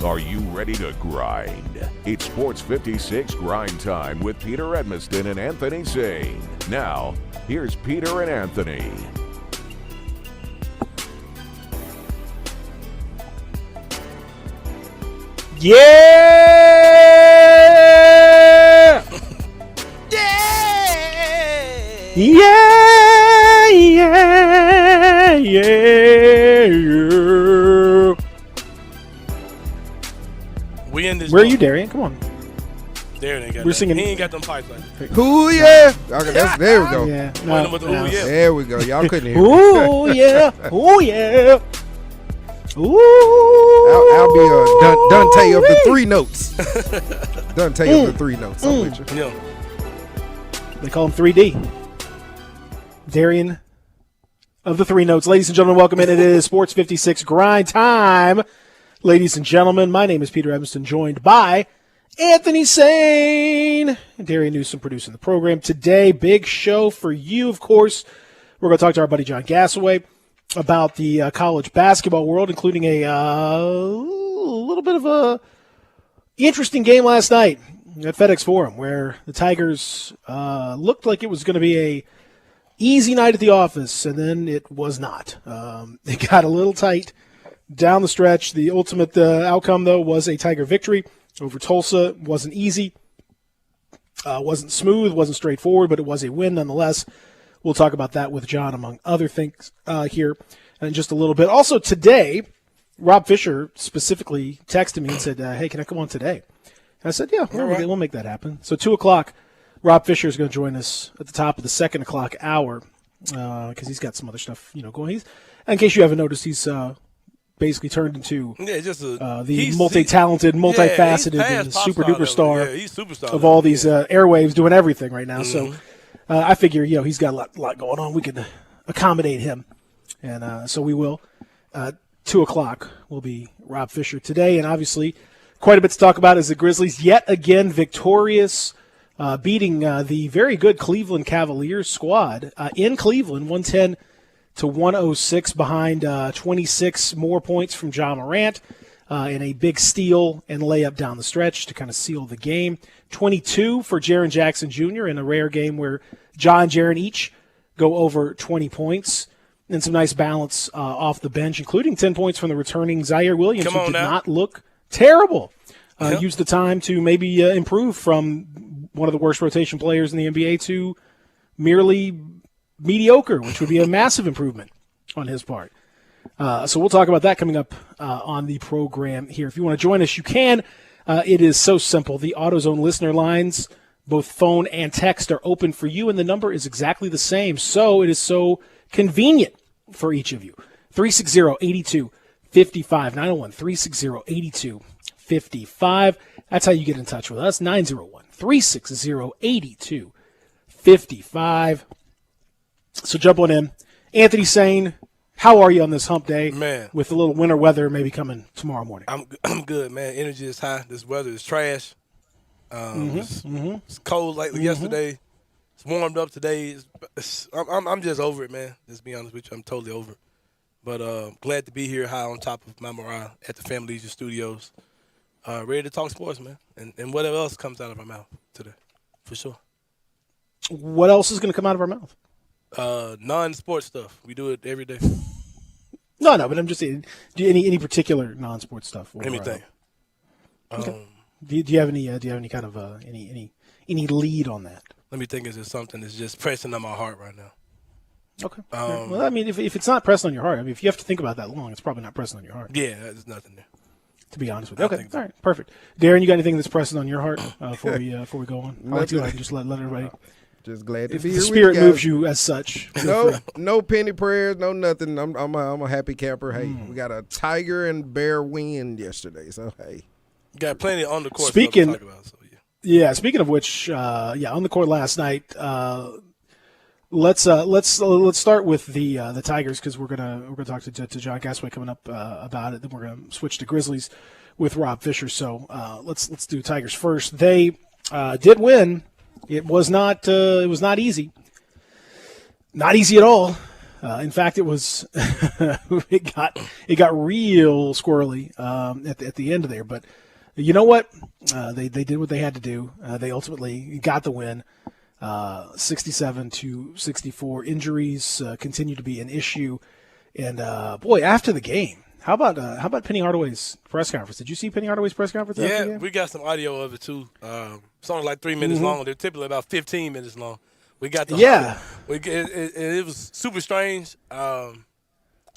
Are you ready to grind? It's Sports 56 Grind Time with Peter Edmiston and Anthony Sane. Now, here's Peter and Anthony. Yeah! Yeah! Yeah! Yeah! Yeah! We in this. Where are you, Darian? Come on. Darian ain't got We're that. singing- He ain't got them pipes like that. Ooh, yeah. Okay, there we go. Yeah. Point him with the ooh, yeah. There we go. Y'all couldn't hear me. Ooh, yeah. Ooh, yeah. Ooh. I'll be Dante of the three notes. Dante of the three notes. I'm with you. Yeah. They call him 3D. Darian of the three notes. Ladies and gentlemen, welcome in. It is Sports 56 Grind Time. Ladies and gentlemen, my name is Peter Edmiston, joined by Anthony Sane and Darian Newsom producing the program. Today, big show for you, of course. We're going to talk to our buddy John Gassaway about the college basketball world, including a little bit of a interesting game last night at FedEx Forum, where the Tigers looked like it was going to be a easy night at the office, and then it was not. It got a little tight down the stretch. The ultimate outcome, though, was a Tiger victory over Tulsa. It wasn't easy, wasn't smooth, wasn't straightforward, but it was a win nonetheless. We'll talk about that with John, among other things, here in just a little bit. Also today, Rob Fisher specifically texted me and said, hey, can I come on today? And I said, yeah, we'll make that happen. So 2 o'clock, Rob Fisher is going to join us at the top of the 2 o'clock hour because he's got some other stuff going. In case you haven't noticed, he's basically turned into the multi-talented, multifaceted, and super-duper star of all these airwaves, doing everything right now. Mm-hmm. So I figure, he's got a lot going on. We can accommodate him. And so we will. 2 o'clock will be Rob Fisher today. And obviously, quite a bit to talk about as the Grizzlies yet again victorious, beating the very good Cleveland Cavaliers squad in Cleveland, 110-106 behind 26 more points from Ja Morant and a big steal and layup down the stretch to kind of seal the game. 22 for Jaren Jackson Jr. in a rare game where Ja and Jaren each go over 20 points. And some nice balance off the bench, including 10 points from the returning Zaire Williams, who did not look terrible. Used the time to maybe improve from one of the worst rotation players in the NBA to merely mediocre, which would be a massive improvement on his part. So we'll talk about that coming up on the program here. If you want to join us, you can. It is so simple. The AutoZone listener lines, both phone and text, are open for you, and the number is exactly the same. So it is so convenient for each of you. 360-8255, 901-360-8255. That's how you get in touch with us, 901-360-8255. So jump on in. Anthony Sane, how are you on this hump day? Man. With a little winter weather maybe coming tomorrow morning. I'm good, man. Energy is high. This weather is trash. It's cold like yesterday. It's warmed up today. I'm just over it, man. Just be honest with you, I'm totally over it. But glad to be here, high on top of my morale at the Family Leisure Studios, ready to talk sports, man, and whatever else comes out of our mouth today, for sure. What else is going to come out of our mouth? Non-sports stuff. We do it every day. No, but I'm just saying. Do you, any particular non-sports stuff? Let me think. Okay. Do you have any? Do you have any kind of any lead on that? Let me think. Is there something that's just pressing on my heart right now? Okay. Well, I mean, if it's not pressing on your heart, I mean, if you have to think about that long, it's probably not pressing on your heart. Yeah, there's nothing there. To be honest with you. Okay. All right. Perfect. Darren, you got anything that's pressing on your heart before we go on? I like to just let everybody. Just glad to If be the here. spirit moves you as such. No penny prayers, no nothing. I'm a happy camper. Hey, we got a Tiger and Bear win yesterday, so hey. Got plenty on the court Speaking, stuff to talk about. So yeah. Speaking of which, on the court last night. Let's start with the Tigers because we're gonna talk to John Gassaway coming up about it. Then we're gonna switch to Grizzlies with Rob Fisher. So let's do Tigers first. They did win. It was not easy. Not easy at all. In fact, it was it got real squirrely at the end of there. But you know what? They did what they had to do. They ultimately got the win, 67-64. Injuries continue to be an issue, and boy, after the game, how about Penny Hardaway's press conference? Did you see Penny Hardaway's press conference? After the game? We got some audio of it too. It's only like 3 minutes long. They're typically about 15 minutes long. We got the it was super strange. I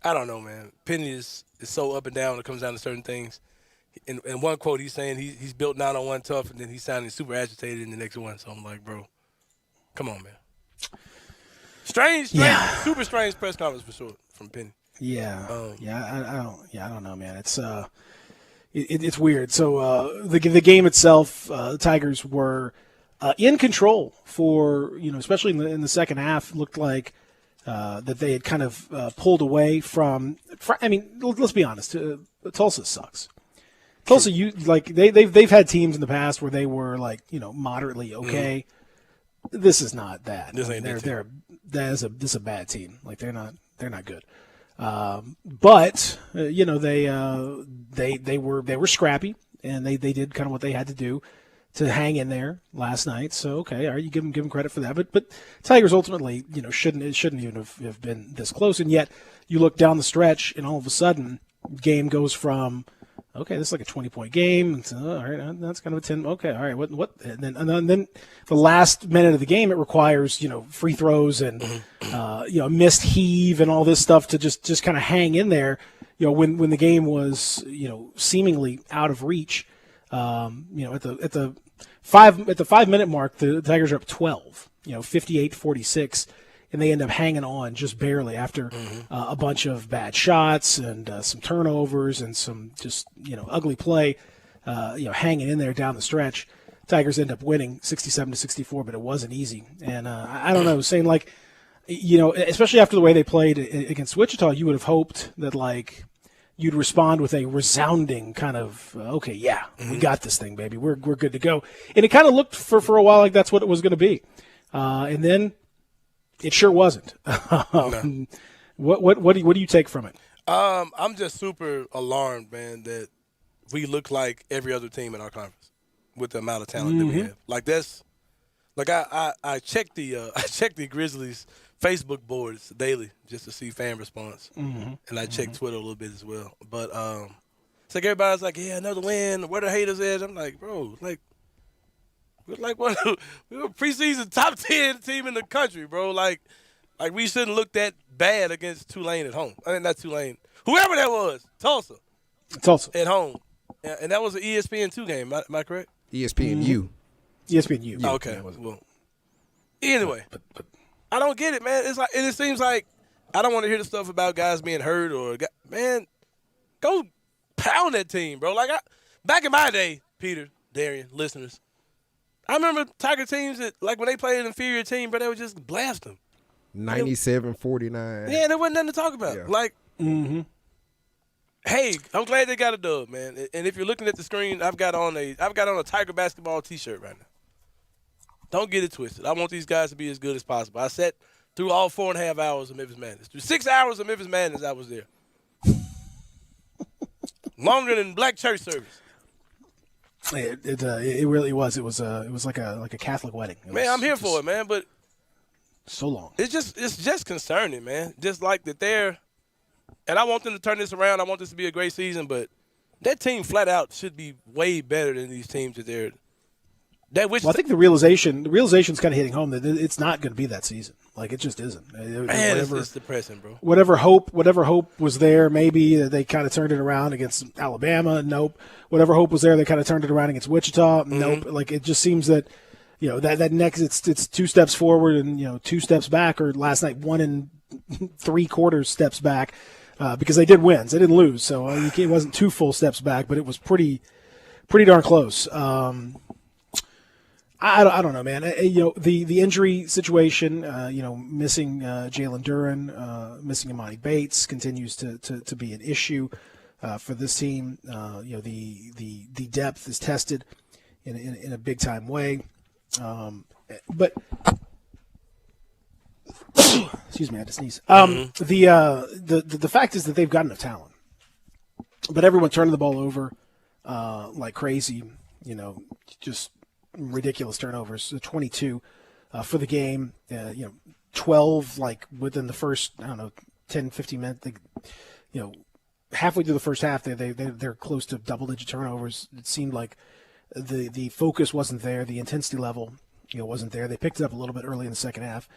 don't know, man. Penny is so up and down when it comes down to certain things. In one quote, he's saying he's built down on one tough, and then he's sounding super agitated in the next one. So I'm like, bro, come on, man. Strange, super strange press conference for sure from Penny. I don't know, man. It's weird. So the game itself, the Tigers were in control for, especially in the second half. Looked like that they had kind of pulled away from. I mean, let's be honest. Tulsa sucks. Tulsa, they've had teams in the past where they were like moderately okay. This is not that. This ain't that team. This is a bad team. Like they're not good. But they were scrappy, and they did kind of what they had to do to hang in there last night. So okay, all right, you give them credit for that. But Tigers ultimately, shouldn't even have been this close. And yet you look down the stretch, and all of a sudden, game goes from okay, this is like a 20-point game. So, all right, that's kind of a 10. Okay, all right, what? And then the last minute of the game, it requires free throws and missed heave and all this stuff to just kind of hang in there. When the game was seemingly out of reach. At the 5 minute mark, the Tigers are up 12. 58-46. And they end up hanging on just barely after a bunch of bad shots and some turnovers and some just ugly play, hanging in there down the stretch. Tigers end up winning 67-64, but it wasn't easy. And I don't know, saying like, especially after the way they played against Wichita, you would have hoped that like you'd respond with a resounding kind of okay, we got this thing, baby, we're good to go. And it kind of looked for a while like that's what it was going to be, and then. It sure wasn't. No. What do you take from it? I'm just super alarmed, man, that we look like every other team in our conference with the amount of talent that we have. Like that's, like I check the Grizzlies Facebook boards daily just to see fan response, and I check Twitter a little bit as well. But it's like everybody's like, yeah, another win. Where the haters at? I'm like, bro, like. We were preseason top 10 team in the country, bro. Like we shouldn't look that bad against Tulane at home. I mean, not Tulane. Whoever that was, Tulsa at home, and that was an ESPN2 game. Am I correct? ESPNU. ESPNU. Oh, okay. Well, anyway, but I don't get it, man. It's like it seems like I don't want to hear the stuff about guys being hurt or man. Go pound that team, bro. Like back in my day, Peter, Darian, listeners. I remember Tiger teams that, like, when they played an inferior team, but they would just blast them. 97-49. Yeah, there wasn't nothing to talk about. Yeah. Like, hey, I'm glad they got a dub, man. And if you're looking at the screen, I've got on a Tiger basketball T-shirt right now. Don't get it twisted. I want these guys to be as good as possible. I sat through all 4.5 hours of Memphis Madness. Through 6 hours of Memphis Madness, I was there. Longer than black church service. It really was. It was like a Catholic wedding. Man, I'm here for it, man. But so long. It's just concerning, man. Just like that they're, and I want them to turn this around. I want this to be a great season, but that team flat out should be way better than these teams that they're. Well, I think the realization's kind of hitting home that it's not going to be that season. Like it just isn't. Man, it's depressing, bro. Whatever hope was there, maybe they kind of turned it around against Alabama. Nope. Whatever hope was there, they kind of turned it around against Wichita. Nope. Like it just seems that that next it's 2 steps forward and 2 steps back, or last night 1 3/4 steps back because they did win. They didn't lose, so it wasn't 2 full steps back, but it was pretty darn close. I don't know, man. The injury situation, missing Jalen Duren, missing Imani Bates continues to be an issue for this team. The depth is tested in a big time way. But Excuse me, I had to sneeze. The fact is that they've got enough talent, but everyone turning the ball over like crazy. Just ridiculous turnovers. 22 for the game. 12 like within the first 10, 15 minutes. Halfway through the first half, they're close to double-digit turnovers. It seemed like the focus wasn't there, the intensity level wasn't there. They picked it up a little bit early in the second half,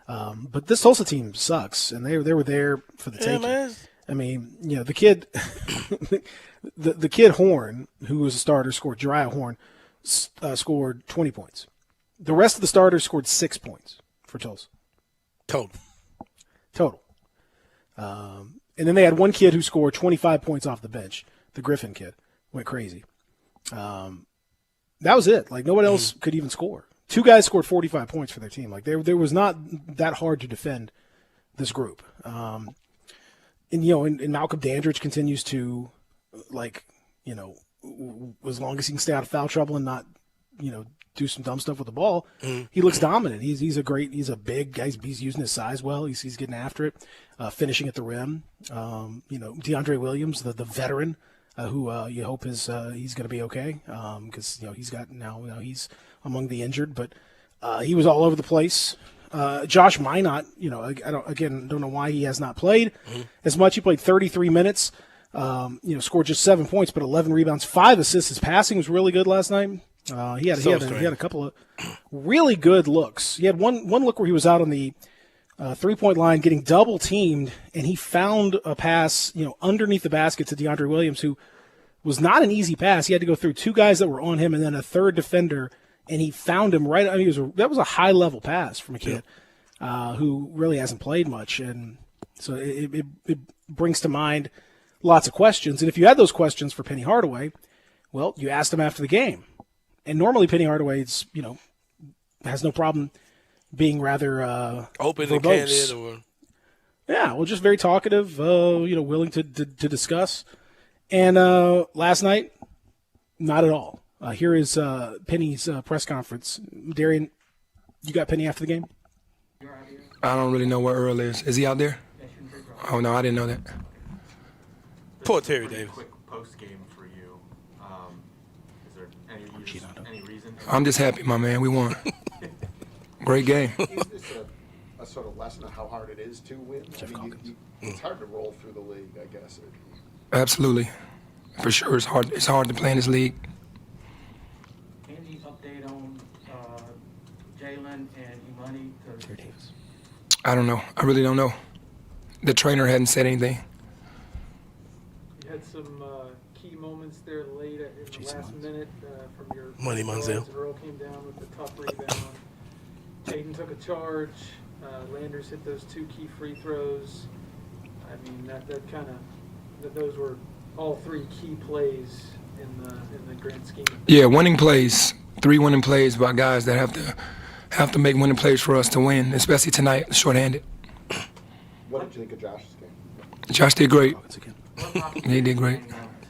but this Tulsa team sucks, and they were there for the taking. Man. I mean, the kid, the kid Horn, who was a starter, Jariah Horn, scored 20 points. The rest of the starters scored 6 points for Tulsa. Total. And then they had one kid who scored 25 points off the bench. The Griffin kid went crazy. That was it. Like, nobody else could even score. Two guys scored 45 points for their team. Like, there was not that hard to defend this group. And Malcolm Dandridge continues to, as long as he can stay out of foul trouble and not, do some dumb stuff with the ball, he looks dominant. He's a big guy. He's using his size well. He's getting after it, finishing at the rim. DeAndre Williams, the veteran, who you hope he's going to be okay, because he's among the injured, but he was all over the place. Josh Minot, I don't know why he has not played as much. He played 33 minutes. Scored just 7 points, but 11 rebounds, 5 assists. His passing was really good last night. He had a couple of really good looks. He had one look where he was out on the 3-point line getting double teamed, and he found a pass, underneath the basket to DeAndre Williams, who was not an easy pass. He had to go through two guys that were on him and then a third defender, and he found him right. I mean, that was a high level pass from a kid who really hasn't played much, and so it brings to mind lots of questions. And if you had those questions for Penny Hardaway, well, you asked him after the game. And normally Penny Hardaway has no problem being rather open verbose. and candid, just very talkative, willing to discuss. And last night, not at all. Here is Penny's press conference. Darian, you got Penny after the game? I don't really know where Earl is. Is he out there? Oh, no, I didn't know that. Poor Terry Davis. Quick post game for you. Is there any reason? I'm just happy, my man. We won. Great game. Is this a sort of lesson of how hard it is to win? It's hard to roll through the league, I guess. Absolutely. For sure, it's hard. It's hard to play in this league. Any update on Jalen and Imani? I don't know. I really don't know. The trainer hadn't said anything. You had some key moments there late in the last minute from your Money Manziel. Earl came down with a tough rebound. Jaden took a charge. Landers hit those 2 key free throws. I mean, those were all 3 key plays in the grand scheme. Yeah, winning plays. 3 winning plays by guys that have to make winning plays for us to win, especially tonight, shorthanded. What did you think of Josh's game? Josh did great. He did great.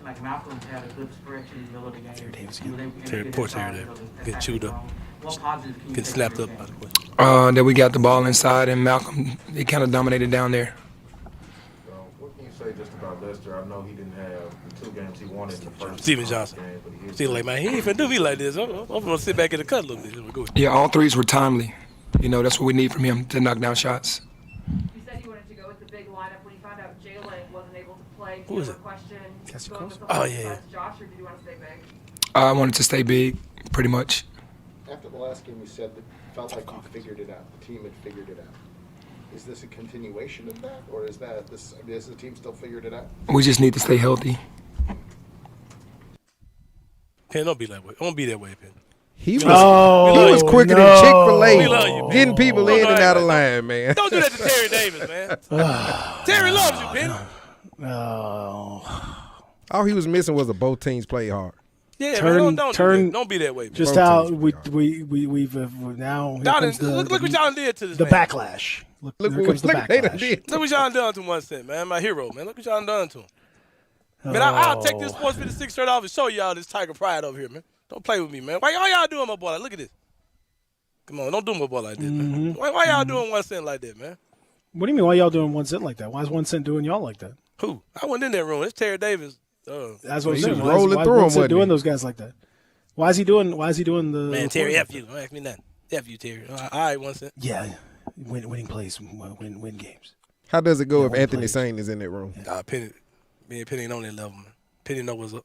Like Malcolm's had a good stretch in the middle of the game. Poor Terry Davis. Get chewed up. What positive can you Get take slapped from up this by game? the way. That we got the ball inside, and Malcolm, he kind of dominated down there. So what can you say just about Lester? I know he didn't have the 2 games he wanted in the first Steven Johnson. game, but he Steven like, man, he ain't finna do me like this. I'm gonna sit back in the cut a little bit. Go. Yeah, all 3s were timely. That's what we need from him to knock down shots. You said you wanted to go with the big lineup when you found out Jalen wasn't able to play. Who is it? Oh, yeah. Josh, or did you want to stay big? I wanted to stay big, pretty much. After the last game, you said that it felt like you figured it out. The team had figured it out. Is this a continuation of that, or has the team still figured it out? We just need to stay healthy. Pen, don't be that way. Don't be that way, Pen. He was quicker than We Chick-fil-A, love you, man. getting people in and out of line, man. Don't do that to Terry Davis, man. Terry loves you, Pen. All he was missing was both teams play hard. Yeah, Turn- man, turn- don't be that way, man. Just Both how teams we've now here comes Look what y'all did to this the man. backlash. Look Look here what comes the they done backlash. did. Look what y'all done to 1 cent, man. My hero, man. Look what y'all done to him. Man, I'll take this Sports 56 shirt off and show y'all this Tiger pride over here, man. Don't play with me, man. Why y'all doing my boy? Look at this. Come on, don't do my boy like this, man. Why y'all doing 1 cent like that, man? What do you mean? Why y'all doing 1 cent like that? Why is 1 cent doing y'all like that? Who? I wasn't in that room. It's Terry Davis. That's what I'm He saying. was Why rolling why through 1 'em, Cent wasn't doing he? those guys like that? Why is he doing the Man, Terry, reporting F like you. Don't ask me nothing. F you, Terry. All right, 1 cent. that? Yeah, winning plays, win games. How does it go Yeah, if one Anthony plays. Sane is in that room? Penny, me and Penny ain't on that level, man. Penny know what's up.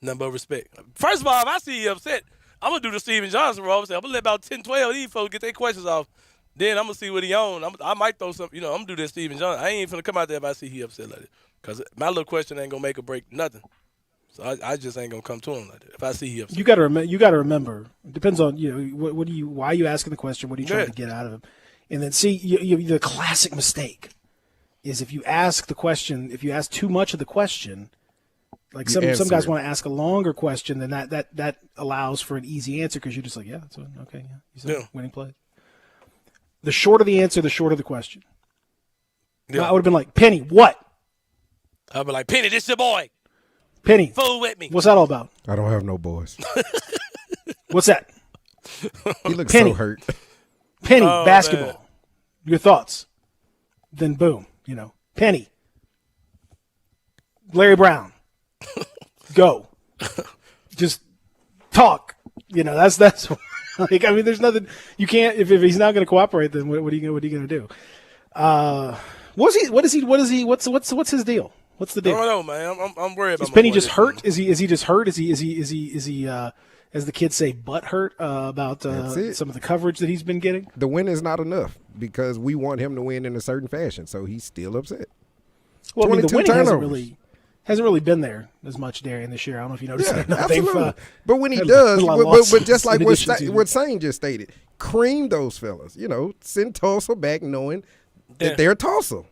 Nothing but respect. First of all, if I see you upset, I'm going to do the Steven Johnson role. I'm going to let about 10, 12 of these folks get their questions off. Then I'm going to see what he on. I might throw some, I'm going to do that Steven Johnson. I ain't even going to come out there if I see he upset like that. Because my little question ain't going to make or break nothing. So I just ain't going to come to him like that. If I see he upset. You got to remember. It depends on what do you why are you asking the question? What are you trying to get out of him? And then see the classic mistake is if you ask the question, if you ask too much of the question, like some guys want to ask a longer question, then that allows for an easy answer because you're just like, yeah, that's okay, yeah, you said winning play. The shorter the answer, the shorter the question. Yeah. I would have been like, Penny, what? I'd be like, Penny, this your boy. Penny, Fool with me. what's that all about? I don't have no boys. What's that? He looks Penny. so hurt. Penny, Oh, basketball. man. Your thoughts? Then boom, Penny. Larry Brown. Go. Just talk. That's like, I mean, there's nothing you can't if he's not going to cooperate. Then what are you going to do? What's his deal? What's the I deal? don't know, man. I'm worried about Is Penny my boy just this hurt? season. Is he just hurt? Is he as the kids say, butt hurt about it. some of the coverage that he's been getting? The win is not enough because we want him to win in a certain fashion, so he's still upset. Well, I mean, the 22 winning turnovers. hasn't really been there as much, Darian, this year. I don't know if you noticed Yeah, that. absolutely. But when he had does, a lot of but losses just like in addition to- what Sane just stated, cream those fellas. Send Tulsa back knowing that they're Tulsa.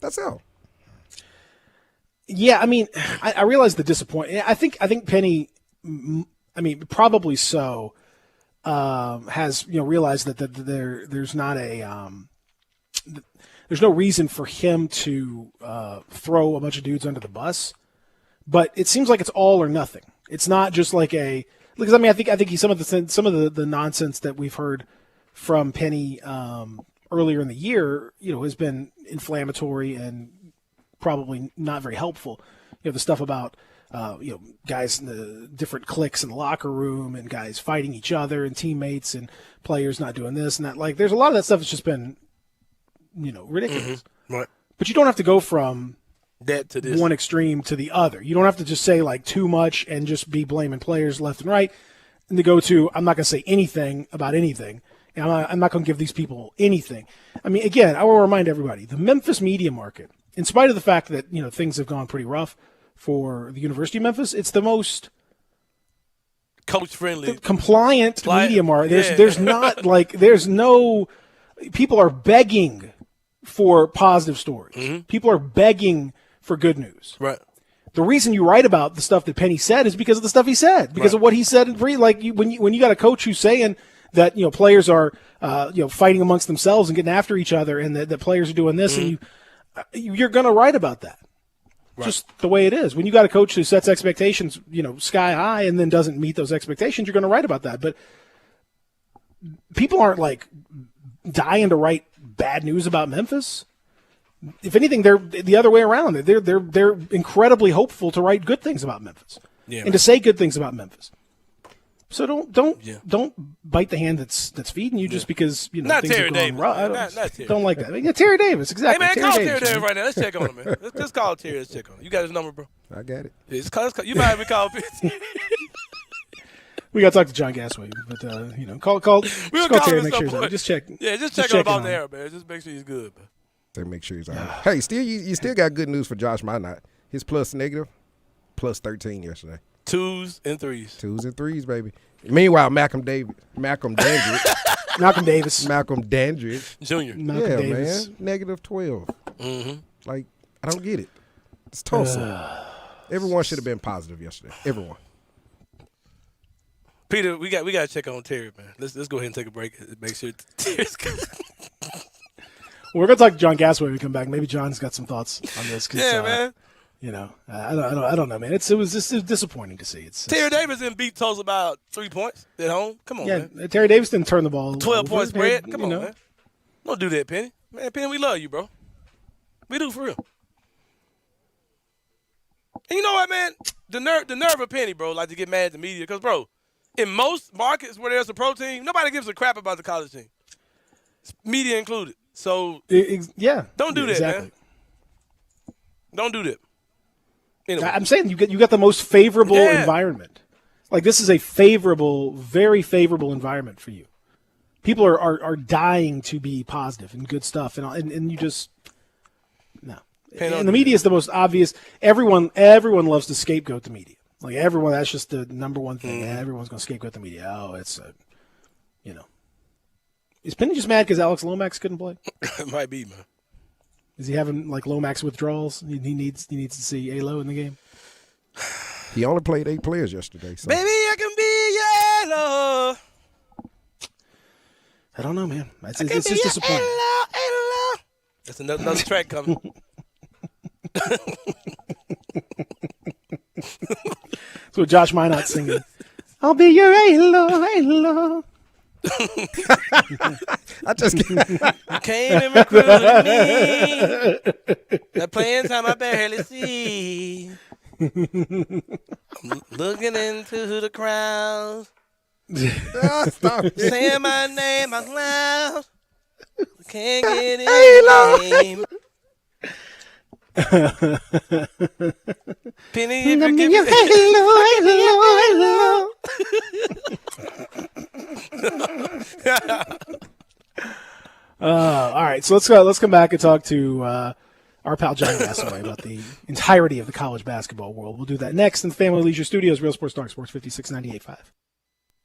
That's all. Yeah, I mean, I realize the disappointment. I think Penny, I mean, probably so, has realized that there's not there's no reason for him to throw a bunch of dudes under the bus, but it seems like it's all or nothing. It's not just like because I mean I think some of the nonsense that we've heard from Penny earlier in the year, has been inflammatory and probably not very helpful. The stuff about guys in the different cliques in the locker room and guys fighting each other and teammates and players not doing this and that. Like, there's a lot of that stuff that's just been, ridiculous. Right. But you don't have to go from That to this. one extreme to the other. You don't have to just say like too much and just be blaming players left and right. And to go to, I'm not going to say anything about anything. And I'm not going to give these people anything. I mean, again, I will remind everybody, the Memphis media market, in spite of the fact that, things have gone pretty rough for the University of Memphis, it's the most coach-friendly. compliant media market. Yeah. There's not like, there's no, people are begging for positive stories. Mm-hmm. People are begging for good news. Right. The reason you write about the stuff that Penny said is because of the stuff he said, because of what he said. When you got a coach who's saying that players are fighting amongst themselves and getting after each other, and that players are doing this, and you're going to write about that. Right. Just the way it is. When you got a coach who sets expectations, sky high, and then doesn't meet those expectations, you're going to write about that. But people aren't like dying to write bad news about Memphis. If anything, they're the other way around. They're incredibly hopeful to write good things about Memphis and to say good things about Memphis. So don't bite the hand that's feeding you just because Not things Terry are going Davis. wrong. Not Terry. Don't like that. I mean, Terry Davis, exactly. Hey, man, call Terry Davis man. right now. Let's check on him, man. Let's call Terry. Let's check on him. You got his number, bro? I got it. Yeah, you might have been called. We got to talk to John Gasway, but call We'll just call call Terry, him make at sure some he's point. just check. Yeah, just check on him checking about on the him. air, man. Just make sure he's good, man. They make sure he's all right. Hey, still you still got good news for Josh Minot. His plus negative, plus 13 yesterday. 2s and 3s. 2s and 3s, baby. Meanwhile, Malcolm Dandridge, Malcolm Dandridge. Junior. Malcolm yeah, Davis. man, negative 12. Mm-hmm. Like, I don't get it. It's Tulsa. Everyone should have been positive yesterday. Everyone. Peter, we got to check on Terry, man. Let's go ahead and take a break and make sure Terry's good. We're gonna talk to John Gasway when we come back. Maybe John's got some thoughts on this. Yeah, man. I don't know, man. It was disappointing to see. Terry Davis didn't beat Tulsa about 3 points at home. Come on, man. Terry Davis didn't turn the ball. 12-point over. spread. Come on, man. Don't do that, Penny. Man, Penny, we love you, bro. We do for real. And you know what, man? The nerve of Penny, bro, like to get mad at the media. Because, bro, in most markets where there's a pro team, nobody gives a crap about the college team. Media included. So, yeah. Don't do that, man. Don't do that. Anyway. I'm saying you got the most favorable environment. Like, this is a favorable, very favorable environment for you. People are dying to be positive and good stuff, and you just no. And the media is the most obvious. Everyone loves to scapegoat the media. Like everyone, that's just the number one thing. Everyone's going to scapegoat the media. Oh, it's Is Penny just mad because Alex Lomax couldn't play? It might be, man. Is he having like Lomax withdrawals? He needs to see A-Lo in the game. He only played 8 players yesterday. So. Baby, I can be yellow. I don't know, man. It's just disappointing. A-Lo. That's another track coming. That's what Josh Minot's singing. I'll be your A-Lo. I just came and recruited me. The playing time I barely see. I'm looking into the crowd. Saying my name out loud. Can't get in the game. Penny, if you give me all right, so let's come back and talk to our pal John Gassaway about the entirety of the college basketball world. We'll do that next in the Family Leisure Studios, Real Sports Talk, Sports 56 98.5.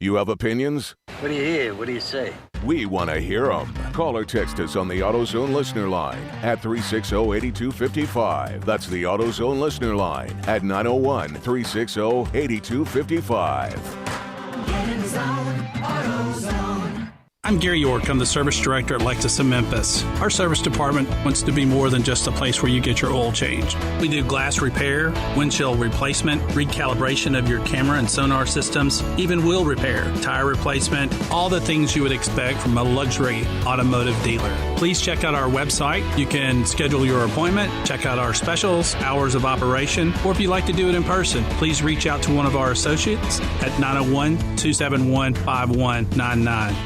You have opinions? What do you hear? What do you say? We want to hear them. Call or text us on the AutoZone listener line at 360-8255. That's the AutoZone listener line at 901-360-8255. Get in zone, AutoZone. I'm Gary York. I'm the service director at Lexus of Memphis. Our service department wants to be more than just a place where you get your oil changed. We do glass repair, windshield replacement, recalibration of your camera and sonar systems, even wheel repair, tire replacement, all the things you would expect from a luxury automotive dealer. Please check out our website. You can schedule your appointment, check out our specials, hours of operation, or if you'd like to do it in person, please reach out to one of our associates at 901-271-5199.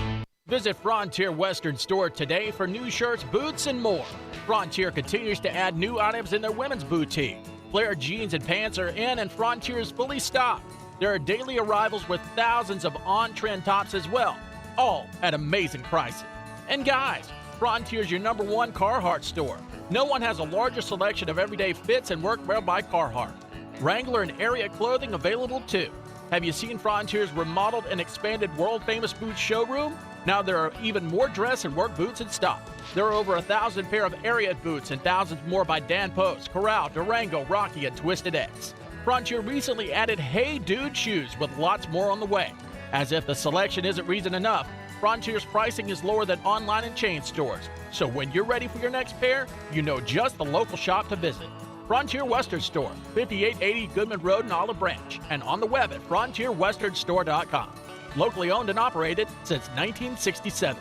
Visit Frontier Western Store today for new shirts, boots, and more. Frontier continues to add new items in their women's boutique. Flare jeans and pants are in, and Frontier is fully stocked. There are daily arrivals with thousands of on-trend tops as well, all at amazing prices. And guys, Frontier's your #1 Carhartt store. No one has a larger selection of everyday fits and workwear by Carhartt. Wrangler and Area clothing available too. Have you seen Frontier's remodeled and expanded world-famous boots showroom? Now there are even more dress and work boots in stock. There are over 1,000 pair of Ariat boots and thousands more by Dan Post, Corral, Durango, Rocky, and Twisted X. Frontier recently added Hey Dude shoes with lots more on the way. As if the selection isn't reason enough, Frontier's pricing is lower than online and chain stores. So when you're ready for your next pair, you know just the local shop to visit. Frontier Western Store, 5880 Goodman Road in Olive Branch, and on the web at frontierwesternstore.com. Locally owned and operated since 1967.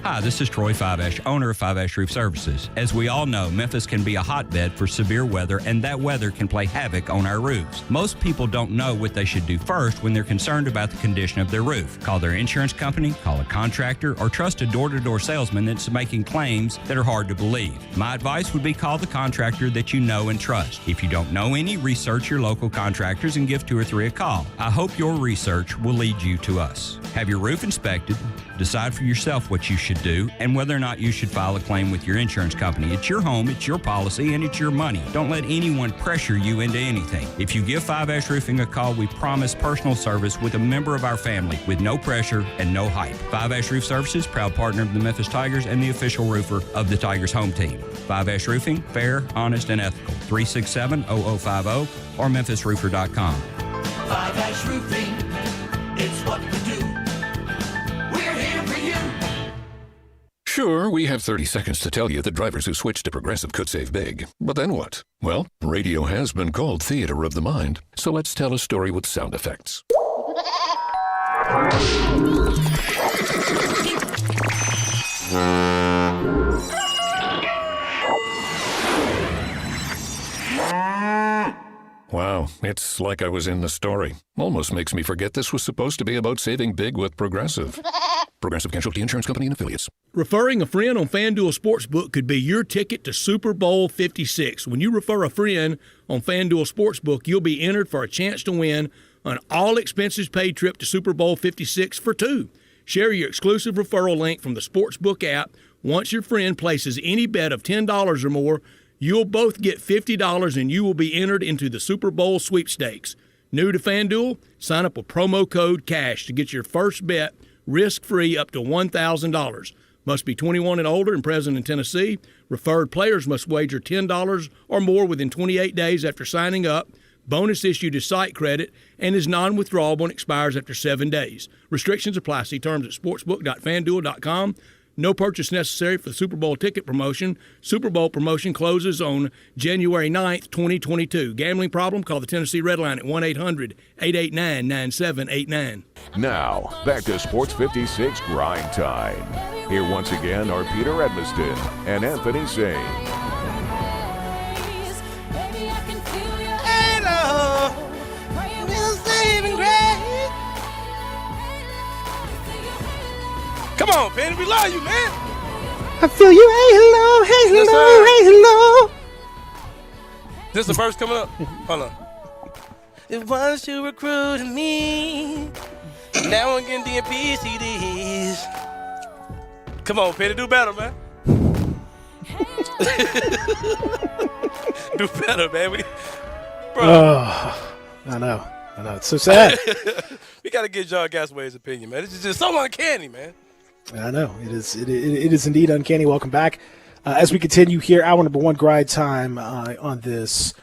Hi, this is Troy Fiveash, owner of Fiveash Roof Services. As we all know, Memphis can be a hotbed for severe weather, and that weather can play havoc on our roofs. Most people don't know what they should do first when they're concerned about the condition of their roof. Call their insurance company, call a contractor, or trust a door-to-door salesman that's making claims that are hard to believe. My advice would be call the contractor that you know and trust. If you don't know any, research your local contractors and give 2 or 3 a call. I hope your research will lead you to us. Have your roof inspected, decide for yourself what you should do, and whether or not you should file a claim with your insurance company. It's your home, it's your policy, and it's your money. Don't let anyone pressure you into anything. If you give Five Ash Roofing a call, we promise personal service with a member of our family with no pressure and no hype. Five Ash Roof Services, proud partner of the Memphis Tigers and the official roofer of the Tigers home team. Five Ash Roofing, fair, honest, and ethical. 367-0050 or memphisroofer.com. Five Ash Roofing, it's what we do. We're here for you. Sure, we have 30 seconds to tell you that drivers who switch to Progressive could save big. But then what? Well, radio has been called theater of the mind, so let's tell a story with sound effects. Wow, it's like I was in the story. Almost makes me forget this was supposed to be about saving big with Progressive. Progressive Casualty Insurance Company and Affiliates. Referring a friend on FanDuel Sportsbook could be your ticket to Super Bowl 56. When you refer a friend on FanDuel Sportsbook, you'll be entered for a chance to win an all-expenses-paid trip to Super Bowl 56 for two. Share your exclusive referral link from the Sportsbook app. Once your friend places any bet of $10 or more, you'll both get $50 and you will be entered into the Super Bowl sweepstakes. New to FanDuel? Sign up with promo code CASH to get your first bet risk-free up to $1,000. Must be 21 and older and present in Tennessee. Referred players must wager $10 or more within 28 days after signing up. Bonus issued is site credit and is non-withdrawable and expires after 7 days. Restrictions apply. See terms at sportsbook.fanduel.com. No purchase necessary for the Super Bowl ticket promotion. Super Bowl promotion closes on January 9th, 2022. Gambling problem? Call the Tennessee Red Line at 1-800-889-9789. Now, back to Sports 56 Grind Time. Here once again are Peter Edmiston and Anthony Sane. Come on, Penny, we love you, man. I feel you. Hey, hello, hey, hello, hey, hello. This the verse coming up? Hold on. It was you recruiting me. Now I'm getting DMP CDs. Come on, Penny, do better, man. Do better, man. I know. It's so sad. We got to get John Gasaway's opinion, man. This is just so uncanny, man. I know. It is indeed uncanny. Welcome back. As we continue here, hour number one, Grind Time on this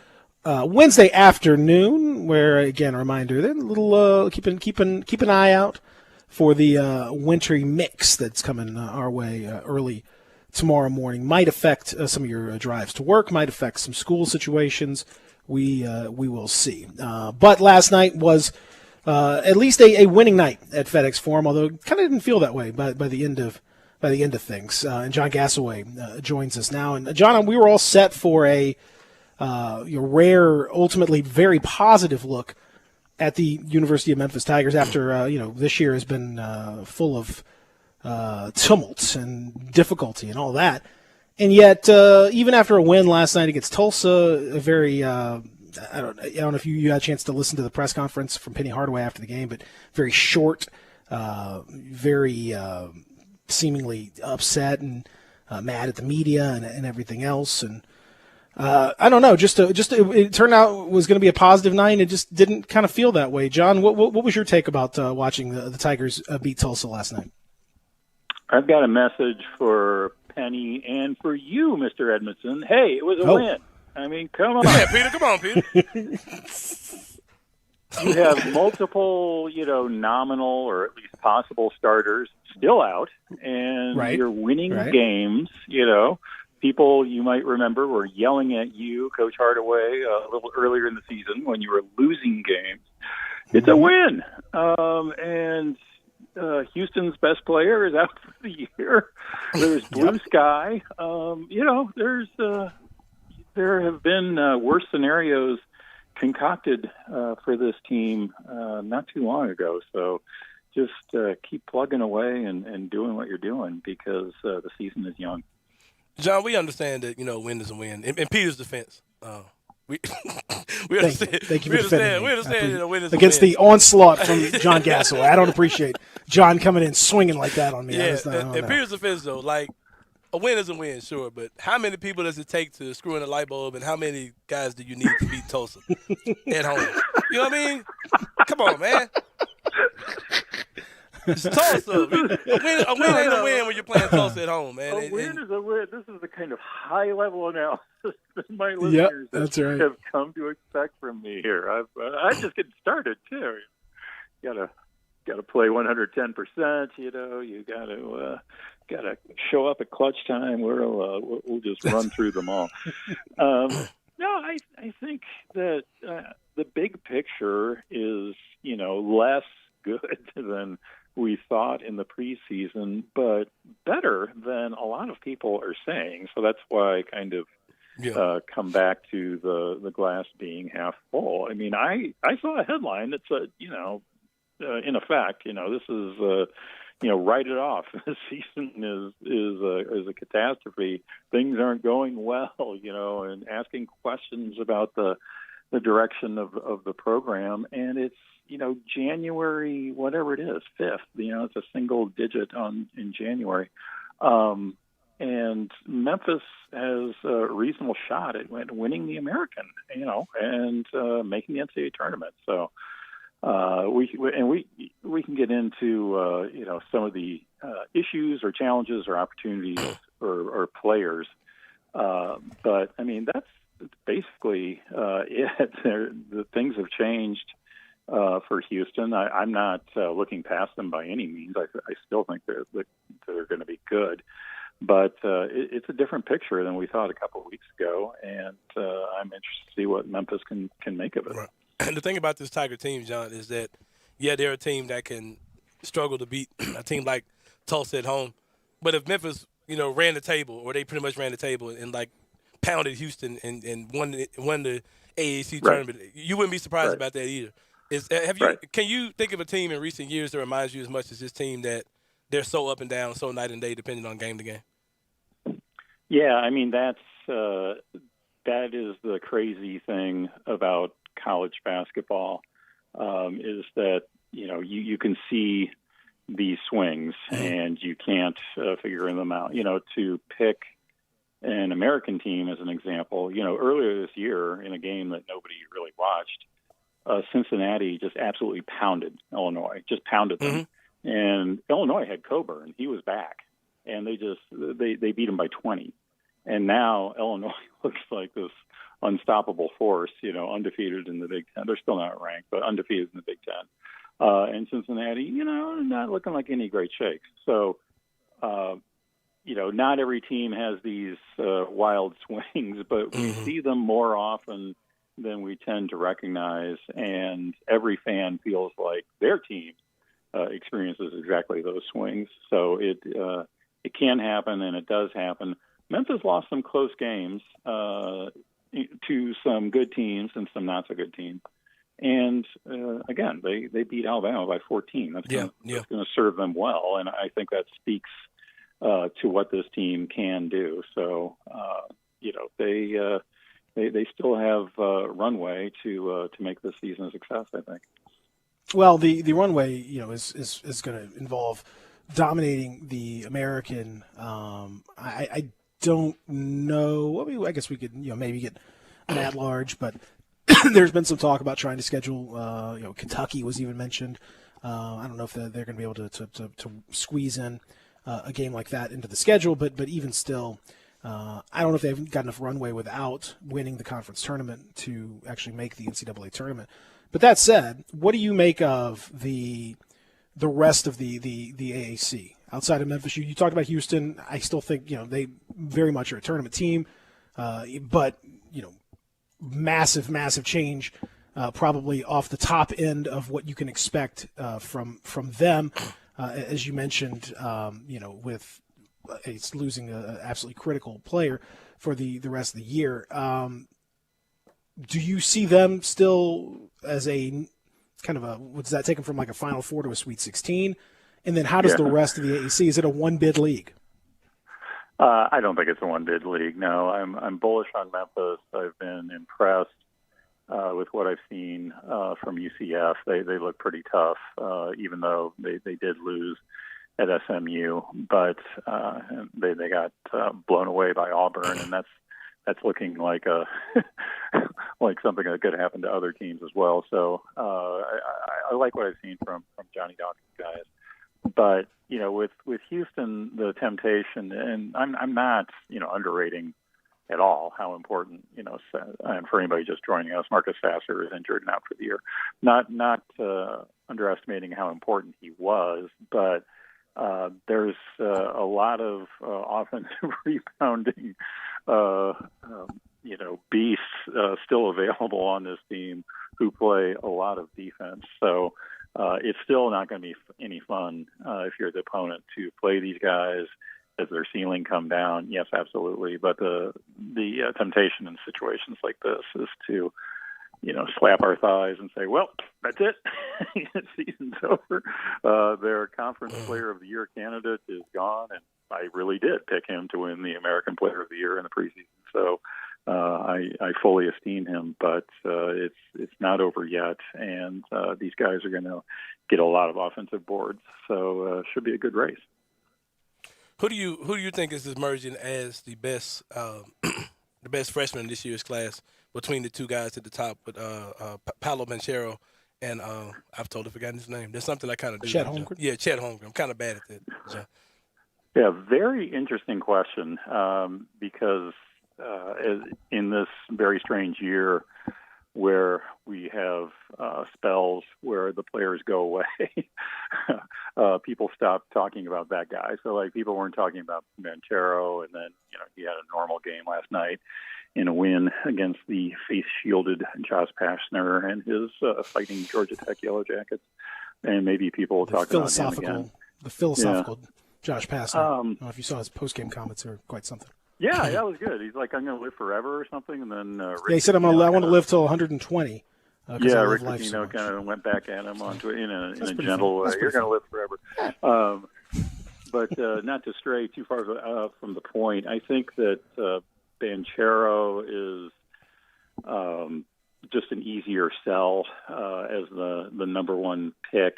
Wednesday afternoon, where, again, a reminder, then a little keep an eye out for the wintry mix that's coming our way early tomorrow morning. Might affect some of your drives to work, might affect some school situations. We will see. But last night was at least a winning night at FedEx Forum, although it kind of didn't feel that way by the end of things. And John Gasaway joins us now. And John, we were all set for a rare, ultimately very positive look at the University of Memphis Tigers after this year has been full of tumult and difficulty and all that. And yet, even after a win last night against Tulsa, a very I don't know if you had a chance to listen to the press conference from Penny Hardaway after the game, but very short, very seemingly upset and mad at the media and everything else. And I don't know, it turned out it was going to be a positive night, and it just didn't kind of feel that way. John, what was your take about watching the Tigers beat Tulsa last night? I've got a message for Penny and for you, Mr. Edmondson. Hey, it was a win. I mean, come on. Yeah, Peter, come on, Peter. You have multiple, nominal or at least possible starters still out, and you're winning games. People you might remember were yelling at you, Coach Hardaway, a little earlier in the season when you were losing games. It's a win. And Houston's best player is out for the year. There's blue sky. There have been worse scenarios concocted for this team not too long ago. So just keep plugging away and doing what you're doing because the season is young. John, we understand that, win is a win. In Peter's defense, we understand. Thank you for defending me. We understand that a win is against a win. the onslaught from John Gasaway. I don't appreciate John coming in swinging like that on me. Yeah, in Peter's defense, though, like, a win is a win, sure, but how many people does it take to screw in a light bulb, and how many guys do you need to beat Tulsa at home? You know what I mean? Come on, man. It's Tulsa. A win ain't a win when you're playing Tulsa at home, man. A win is a win. This is the kind of high-level analysis that my listeners have come to expect from me here. I'm just getting started, too. You gotta play 110%. You gotta show up at clutch time. We'll just run through them all. I think that the big picture is less good than we thought in the preseason, but better than a lot of people are saying. So that's why I kind of come back to the glass being half full. I mean, I saw a headline that said, in effect, this is, write it off. This season is a catastrophe. Things aren't going well, and asking questions about the direction of the program. And it's, January, whatever it is, 5th, it's a single digit in January. And Memphis has a reasonable shot at winning the American, and making the NCAA tournament. So we can get into some of the issues or challenges or opportunities or players, but I mean that's basically it. The things have changed for Houston. I'm not looking past them by any means. I still think they're going to be good. But it's a different picture than we thought a couple of weeks ago, and I'm interested to see what Memphis can make of it. Right. And the thing about this Tiger team, John, is that, they're a team that can struggle to beat a team like Tulsa at home. But if Memphis, ran the table, or they pretty much ran the table and pounded Houston and won the AAC tournament, you wouldn't be surprised about that either. Can you think of a team in recent years that reminds you as much as this team that they're so up and down, so night and day, depending on game to game? Yeah, I mean that is the crazy thing about college basketball, is that you can see these swings and you can't figure them out. To pick an American team as an example, earlier this year in a game that nobody really watched, Cincinnati just absolutely pounded Illinois, just pounded them. Mm-hmm. And Illinois had Coburn; he was back, and they beat him by 20. And now Illinois looks like this unstoppable force, undefeated in the Big Ten. They're still not ranked, but undefeated in the Big Ten. And Cincinnati, not looking like any great shakes. So, not every team has these wild swings, but we see them more often than we tend to recognize, and every fan feels like their team experiences exactly those swings. So it can happen, and it does happen. Memphis lost some close games to some good teams and some not so good teams. And again, they beat Alabama by 14. That's going to serve them well, and I think that speaks to what this team can do. So they still have runway to make this season a success, I think. Well, the runway, is going to involve dominating the American. I don't know. I mean, I guess we could, maybe get an at-large, but there's been some talk about trying to schedule. Kentucky was even mentioned. I don't know if they're going to be able to squeeze in a game like that into the schedule, but even still, I don't know if they've got enough runway without winning the conference tournament to actually make the NCAA tournament. But that said, what do you make of the rest of the AAC outside of Memphis? You talked about Houston. I still think they very much are a tournament team, but massive change, probably off the top end of what you can expect from them, as you mentioned. With it's losing an absolutely critical player for the rest of the year. Do you see them still as a kind of does that take them from like a Final Four to a Sweet 16? And then how does the rest of the AAC, is it a one-bid league? I don't think it's a one-bid league, no. I'm bullish on Memphis. I've been impressed with what I've seen from UCF. They look pretty tough, even though they did lose at SMU. But they got blown away by Auburn, and that's looking like like something that could happen to other teams as well. So I like what I've seen from Johnny Dawkins' guys. But with Houston, the temptation, and I'm not underrating at all how important and for anybody just joining us, Marcus Sasser is injured and out for the year. Not underestimating how important he was, but there's a lot of offensive rebounding beasts still available on this team who play a lot of defense. So it's still not going to be any fun if you're the opponent to play these guys as their ceiling come down? Yes, absolutely. But the temptation in situations like this is to, slap our thighs and say, well, that's it. Season's over. Their conference player of the year candidate is gone, and I really did pick him to win the American Player of the Year in the preseason. So I fully esteem him, but it's not over yet, and these guys are going to get a lot of offensive boards. So it should be a good race. Who do you think is emerging as the best the best freshman in this year's class between the two guys at the top with Paolo Banchero and I've totally forgotten his name. There's something I kind of do. Chet Holmgren? Yeah, Chet Holmgren. I'm kind of bad at that, John. Yeah, very interesting question because in this very strange year where we have spells where the players go away, people stop talking about that guy. So, like, people weren't talking about Banchero, and then, he had a normal game last night in a win against the face-shielded Josh Pastner and his fighting Georgia Tech Yellow Jackets. And maybe people will talk about him again. The philosophical Josh Pastner. I don't know if you saw his post-game comments, they're quite something. Yeah, that was good. He's like, I'm going to live forever or something, and then he said, I want to live till 120. Rick Pitino kind of went back at him in a gentle way. You're going to live forever. But not to stray too far from the point, I think that Banchero is just an easier sell as the number one pick.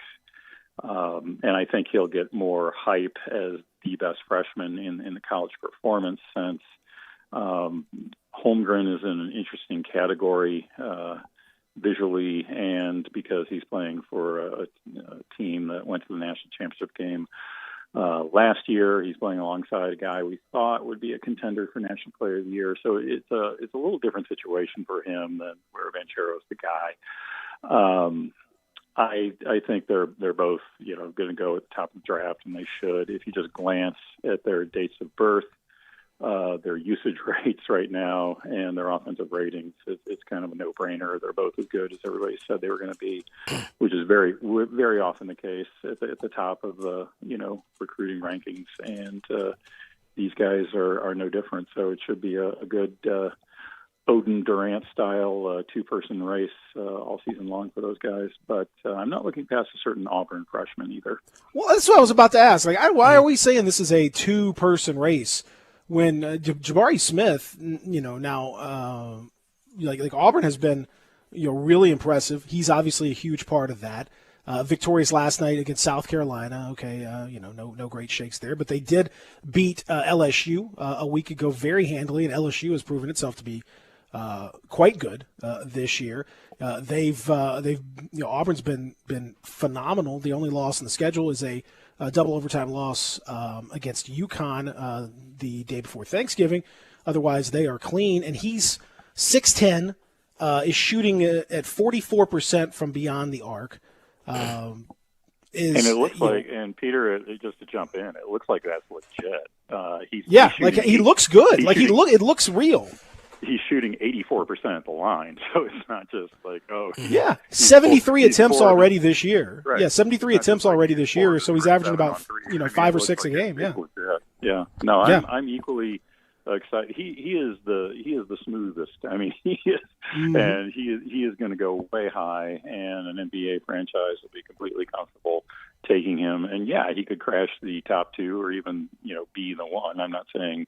And I think he'll get more hype as the best freshman in the college performance sense. Holmgren is in an interesting category visually, and because he's playing for a team that went to the national championship game last year. He's playing alongside a guy we thought would be a contender for National Player of the Year. So it's a little different situation for him than where Banchero's the guy. I think they're both, going to go at the top of the draft, and they should. If you just glance at their dates of birth, their usage rates right now, and their offensive ratings, it's kind of a no-brainer. They're both as good as everybody said they were going to be, which is very, very often the case at the top of the recruiting rankings. And these guys are no different. So it should be a good Odin Durant style two-person race all season long for those guys. But I'm not looking past a certain Auburn freshman either. Well, that's what I was about to ask. Like, why are we saying this is a two-person race when Jabari Smith, now like Auburn has been, really impressive. He's obviously a huge part of that. Victorious last night against South Carolina. Okay, no great shakes there, but they did beat LSU a week ago very handily, and LSU has proven itself to be quite good this year. Auburn's been phenomenal. The only loss in the schedule is a double overtime loss against UConn the day before Thanksgiving. Otherwise, they are clean. And he's 6'10", is shooting at 44% from beyond the arc. And it looks like, and Peter, just to jump in, it looks like that's legit. He looks good. It looks real. He's shooting 84% at the line, so it's not just like, 73 attempts already this year. Right. Yeah, 73 attempts already this year, so he's averaging about 5 or 6 a game. Yeah. No, I'm equally excited. He is the smoothest. I mean, he is, and he is going to go way high, and an NBA franchise will be completely comfortable taking him. And he could crash the top two or even be the one. I'm not saying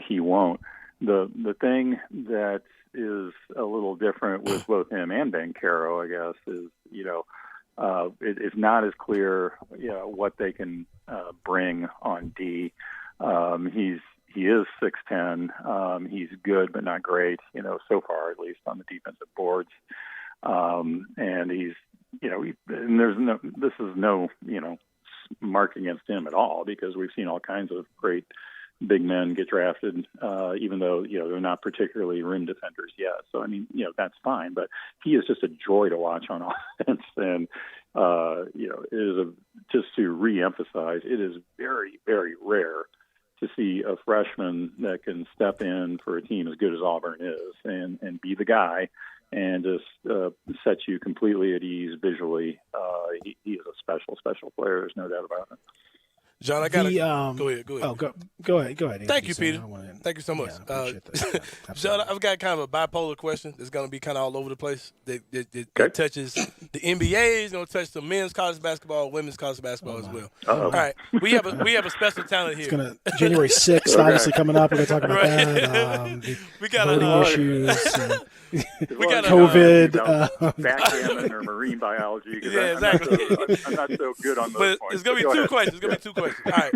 he won't. The thing that is a little different with both him and Banchero, I guess, is it's not as clear what they can bring on D. He is 6'10". He's good but not great, so far at least on the defensive boards. And he's this is no mark against him at all, because we've seen all kinds of great big men get drafted, even though, they're not particularly rim defenders yet. So, I mean, that's fine. But he is just a joy to watch on offense. And, it is just to reemphasize, it is very, very rare to see a freshman that can step in for a team as good as Auburn is and be the guy and just set you completely at ease visually. He is a special, special player. There's no doubt about it. John, I got to go ahead. Oh, go ahead. Thank you, Peter. Thank you so much. John, I've got kind of a bipolar question that's going to be kind of all over the place. That touches the NBA. It's going to touch the men's college basketball, women's college basketball as well. All right, we have a special talent here. It's going to January 6th, obviously coming up. We're going to talk about that. We got voting issues. We got COVID, backgammon or marine biology. Yeah, exactly. I'm not so good on those but points. It's going to be two questions. All right.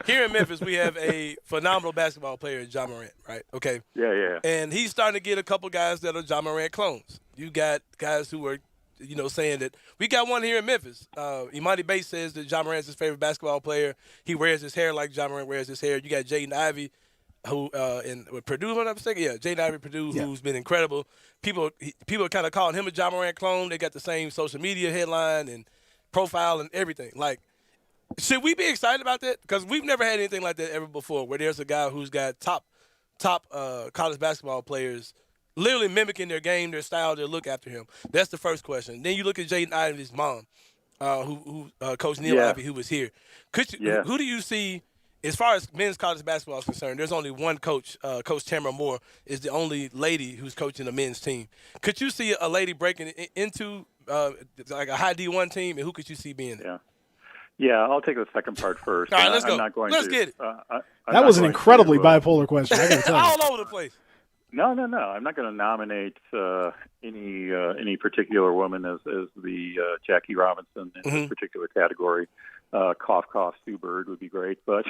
Here in Memphis, we have a phenomenal basketball player, Ja Morant, right? Okay. Yeah. And he's starting to get a couple guys that are Ja Morant clones. You got guys who are, saying that we got one here in Memphis. Imani Bates says that Ja Morant's his favorite basketball player. He wears his hair like Ja Morant wears his hair. You got Jaden Ivey, who with Purdue, if I'm not mistaken. Yeah, Jaden Ivey, Purdue, who's been incredible. People are kind of calling him a Ja Morant clone. They got the same social media headline and profile and everything. Like, should we be excited about that? Because we've never had anything like that ever before, where there's a guy who's got top college basketball players literally mimicking their game, their style, their look after him. That's the first question. Then you look at Jaden Ivey's mom, who Coach Neil Ivey, who was here. Who do you see, as far as men's college basketball is concerned, there's only one coach. Coach Tamara Moore is the only lady who's coaching the men's team. Could you see a lady breaking into like a high D1 team, and who could you see being there? Yeah, I'll take the second part first. All right, let's go. Let's get it. That was an incredibly bipolar question. I gotta tell you. All over the place. No. I'm not going to nominate any particular woman as the Jackie Robinson in this particular category. Cough, Sue Bird would be great, but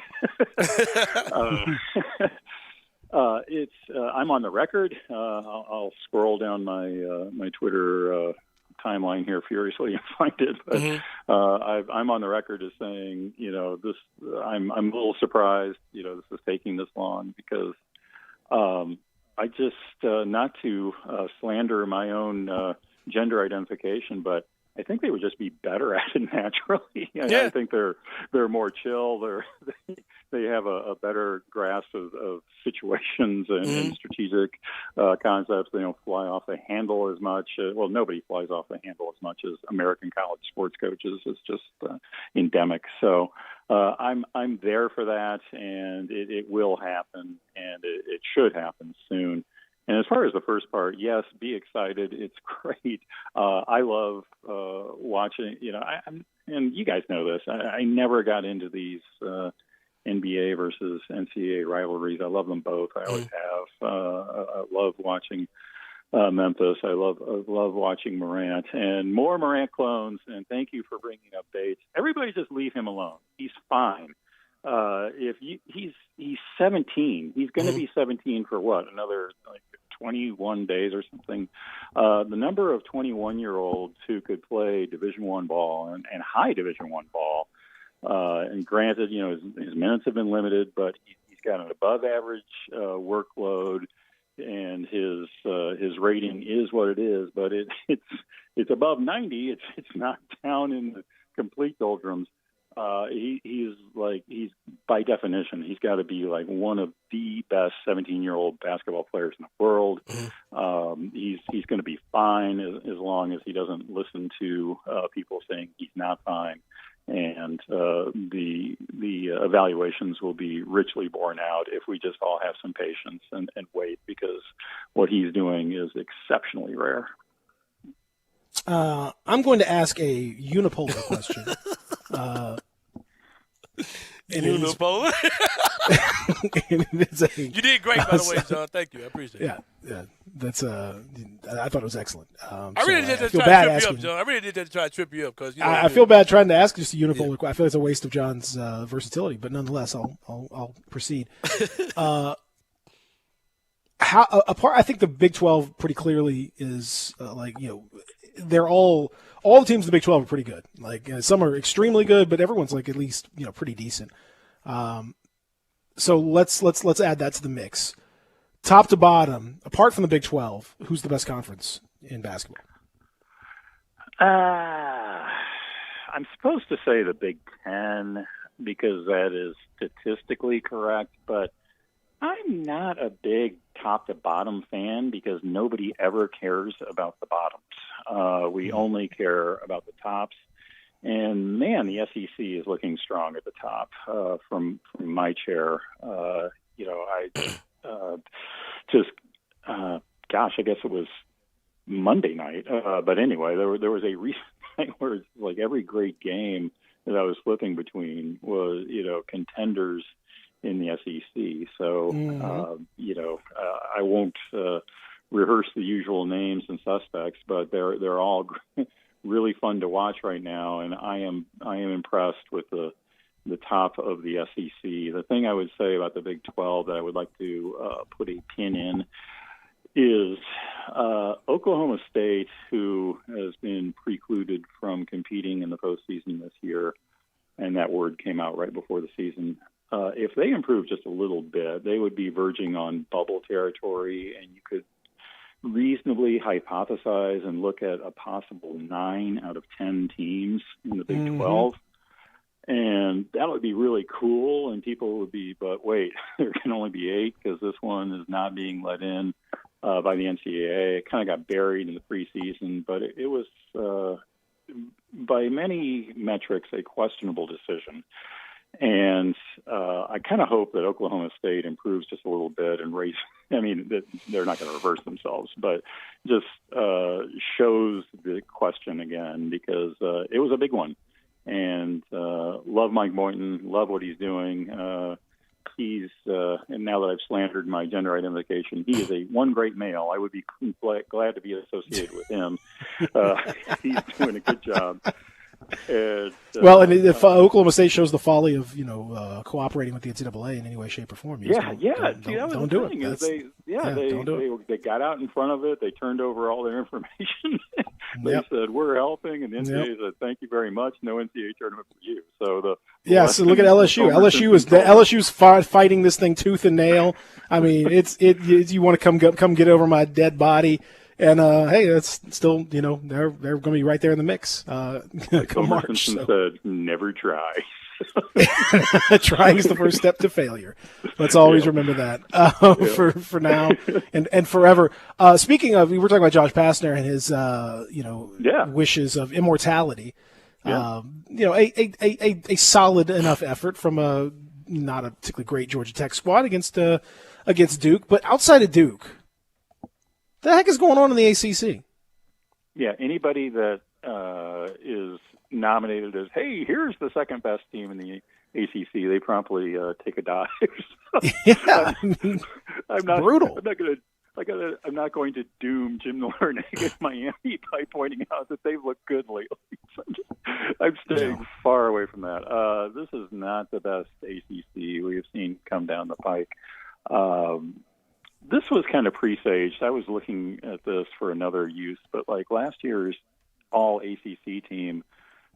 it's. I'm on the record. I'll scroll down my Twitter timeline here furiously and find it. But I'm on the record as saying, this. I'm a little surprised, this is taking this long because I just not to slander my own gender identification, but I think they would just be better at it naturally. I think they're more chill. They have a better grasp of situations and strategic concepts. They don't fly off the handle as much. Well, nobody flies off the handle as much as American college sports coaches. It's just endemic. So I'm there for that, and it will happen, and it should happen soon. And as far as the first part, yes, be excited. It's great. I love watching. And you guys know this. I never got into these NBA versus NCAA rivalries. I love them both. I always have. I love watching Memphis. I love watching Morant, and more Morant clones. And thank you for bringing up Bates. Everybody just leave him alone. He's fine. He's 17. He's going to be 17 for what? Another 21 days or something. The number of 21-year-olds who could play Division I ball and high Division I ball. And granted, his minutes have been limited, but he's got an above-average workload, and his rating is what it is. But it's above 90. It's not down in the complete doldrums. He's by definition, he's got to be like one of the best 17-year-old basketball players in the world. He's going to be fine as long as he doesn't listen to people saying he's not fine. And the evaluations will be richly borne out if we just all have some patience and wait, because what he's doing is exceptionally rare. I'm going to ask a unipolar question. Unipolar? You did great, by the way, John. Thank you. I appreciate it. Yeah. That's I thought it was excellent. I really did that to try to trip you up, John. I really did that to try to trip you up because I feel bad trying to ask just a unipolar question. I feel it's a waste of John's versatility, but nonetheless, I'll proceed. I think the Big 12 pretty clearly is they're all the teams in the Big 12 are pretty good. Some are extremely good, but everyone's at least pretty decent. So let's add that to the mix. Top to bottom, apart from the Big 12, who's the best conference in basketball? I'm supposed to say the Big 10 because that is statistically correct, but I'm not a big top to bottom fan because nobody ever cares about the bottoms. We only care about the tops. And man, the SEC is looking strong at the top from my chair. Gosh, I guess it was Monday night. But anyway, there was a recent night where it's like every great game that I was flipping between was, contenders in the SEC. So, I won't rehearse the usual names and suspects, but they're all really fun to watch right now, and I am impressed with the top of the SEC. The thing I would say about the Big 12 that I would like to put a pin in is Oklahoma State, who has been precluded from competing in the postseason this year, and that word came out right before the season. If they improve just a little bit, they would be verging on bubble territory, and you could reasonably hypothesize and look at a possible 9 out of 10 teams in the Big 12. And that would be really cool, and people would be, but wait, there can only be 8 because this one is not being let in by the NCAA. It kind of got buried in the preseason, but it was, by many metrics, a questionable decision. And I kind of hope that Oklahoma State improves just a little bit and they're not going to reverse themselves, but just shows the question again, because it was a big one. And love Mike Boynton, love what he's doing. He's and now that I've slandered my gender identification, he is one great male. I would be glad to be associated with him. He's doing a good job. And if Oklahoma State shows the folly of cooperating with the NCAA in any way, shape, or form, don't do it. They got out in front of it. They turned over all their information. They said, "We're helping," and the NCAA said, "Thank you very much. No NCAA tournament for you." So so look at LSU. LSU's fighting this thing tooth and nail. I mean, you want to come get over my dead body. And hey, that's still, they're going to be right there in the mix. Come March. Said, "Never try." Trying is the first step to failure. Let's always remember that for now and forever. Speaking of, we were talking about Josh Pastner and his wishes of immortality. A solid enough effort from a not a particularly great Georgia Tech squad against Duke, but outside of Duke. The heck is going on in the ACC? Yeah, anybody that is nominated as, hey, here's the second best team in the ACC, they promptly take a dive. I'm not brutal. I'm not going to doom Jim Larnag against Miami by pointing out that they've looked good lately. I'm staying far away from that. This is not the best ACC we have seen come down the pike. This was kind of presaged. I was looking at this for another use, but like last year's all ACC team,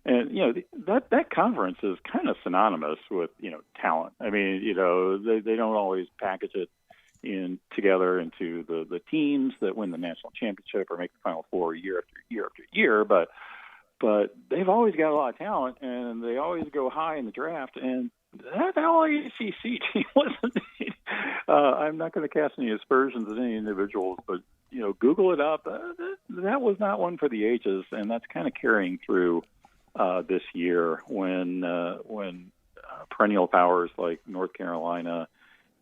and that conference is kind of synonymous with talent. I mean, they don't always package it together into the teams that win the national championship or make the Final Four year after year after year, but they've always got a lot of talent, and they always go high in the draft. And that ACC team wasn't. I'm not going to cast any aspersions at any individuals, but Google it up. That was not one for the ages, and that's kind of carrying through this year when perennial powers like North Carolina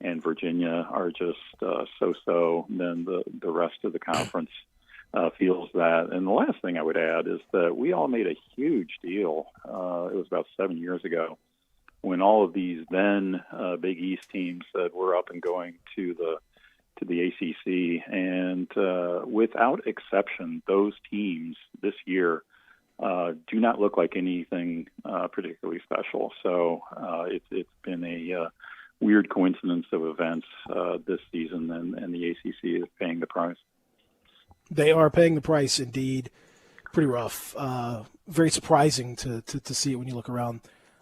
and Virginia are just so-so. Then the rest of the conference feels that. And the last thing I would add is that we all made a huge deal. It was about 7 years ago, when all of these then Big East teams said we're up and going to the ACC, and without exception, those teams this year do not look like anything particularly special. So it's been a weird coincidence of events this season, and the ACC is paying the price. They are paying the price, indeed. Pretty rough. Very surprising to see it when you look around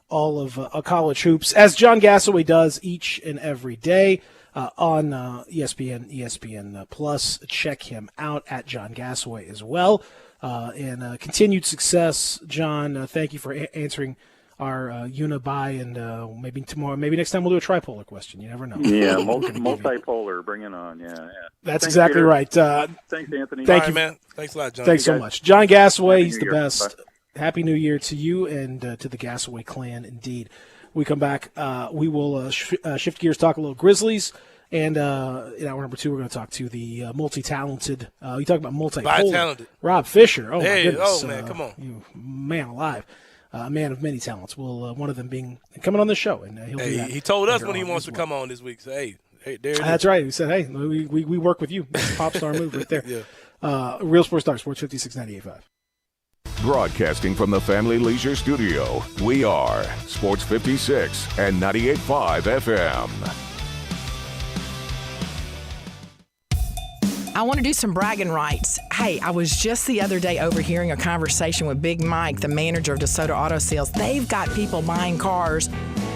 all of college hoops, as John Gassaway does each and every day on ESPN Plus. Check him out at John Gassaway as well. And continued success, John. Thank you for answering our unibi, and maybe tomorrow, maybe next time we'll do a tripolar question. You never know. Yeah, multipolar. Bring it on. Yeah. That's exactly Peter. Right. Thanks, Anthony. Thank you, man. Thanks a lot, John. Thanks so much, John Gassaway. He's the best. Happy New Year to you and to the Gasaway clan, indeed. We come back, we will shift gears, talk a little Grizzlies, and in hour number 2, we're going to talk to the multi-talented, you talk about multi-talented, Rob Fisher. Oh, my goodness. Oh, man, come on. You man alive. A man of many talents. One of them being coming on this show, and he'll do that. He told us when he wants to come on this week. So, hey, there it is. That's right. He said, hey, we work with you. That's a pop star move right there. Yeah. Real Sports Star, Sports 56 98.5. Broadcasting from the Family Leisure Studio, we are Sports 56 and 98.5 FM. I want to do some bragging rights. Hey, I was just the other day overhearing a conversation with Big Mike, the manager of DeSoto Auto Sales. They've got people buying cars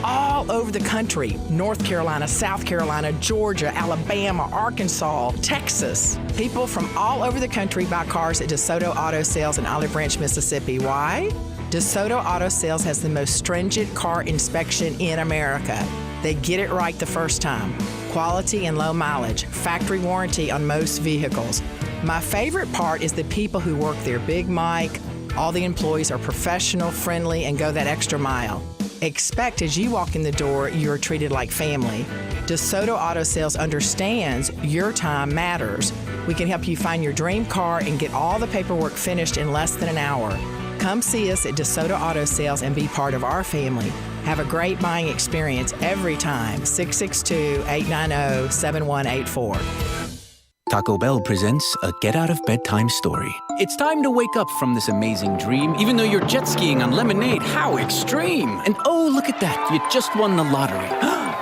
all over the country. North Carolina, South Carolina, Georgia, Alabama, Arkansas, Texas. People from all over the country buy cars at DeSoto Auto Sales in Olive Branch, Mississippi. Why? DeSoto Auto Sales has the most stringent car inspection in America. They get it right the first time. Quality and low mileage, factory warranty on most vehicles. My favorite part is the people who work there. Big Mike, all the employees are professional, friendly, and go that extra mile. Expect as you walk in the door, you're treated like family. DeSoto Auto Sales understands your time matters. We can help you find your dream car and get all the paperwork finished in less than an hour. Come see us at DeSoto Auto Sales and be part of our family. Have a great buying experience every time. 662-890-7184. Taco Bell presents a get-out-of-bedtime story. It's time to wake up from this amazing dream, even though you're jet skiing on lemonade. How extreme! And oh, look at that, you just won the lottery.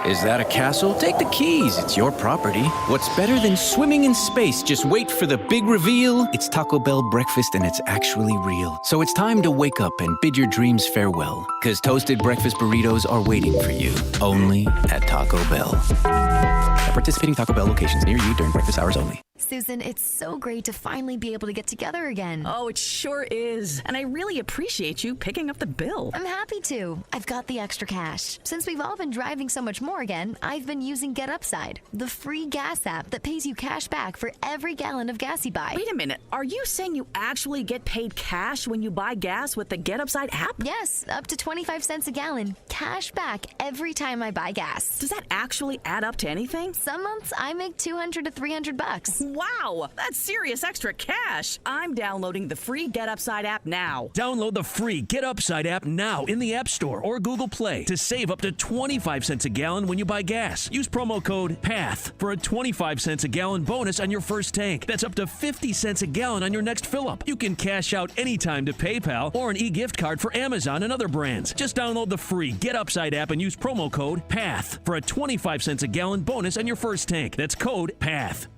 Is that a castle? Take the keys, it's your property. What's better than swimming in space? Just wait for the big reveal. It's Taco Bell breakfast and it's actually real. So it's time to wake up and bid your dreams farewell. Because toasted breakfast burritos are waiting for you, only at Taco Bell. At participating Taco Bell locations near you during breakfast hours only. Susan, it's so great to finally be able to get together again. Oh, it sure is. And I really appreciate you picking up the bill. I'm happy to. I've got the extra cash. Since we've all been driving so much more again, I've been using Get Upside, the free gas app that pays you cash back for every gallon of gas you buy. Wait a minute. Are you saying you actually get paid cash when you buy gas with the Get Upside app? Yes, up to 25 cents a gallon. Cash back every time I buy gas. Does that actually add up to anything? Some months I make $200 to $300. Wow, that's serious extra cash. I'm downloading the free Get Upside app now. Download the free Get Upside app now in the App Store or Google Play to save up to 25 cents a gallon when you buy gas. Use promo code PATH for a 25 cents a gallon bonus on your first tank. That's up to 50 cents a gallon on your next fill-up. You can cash out anytime to PayPal or an e-gift card for Amazon and other brands. Just download the free Get Upside app and use promo code PATH for a 25 cents a gallon bonus on your first tank. That's code PATH.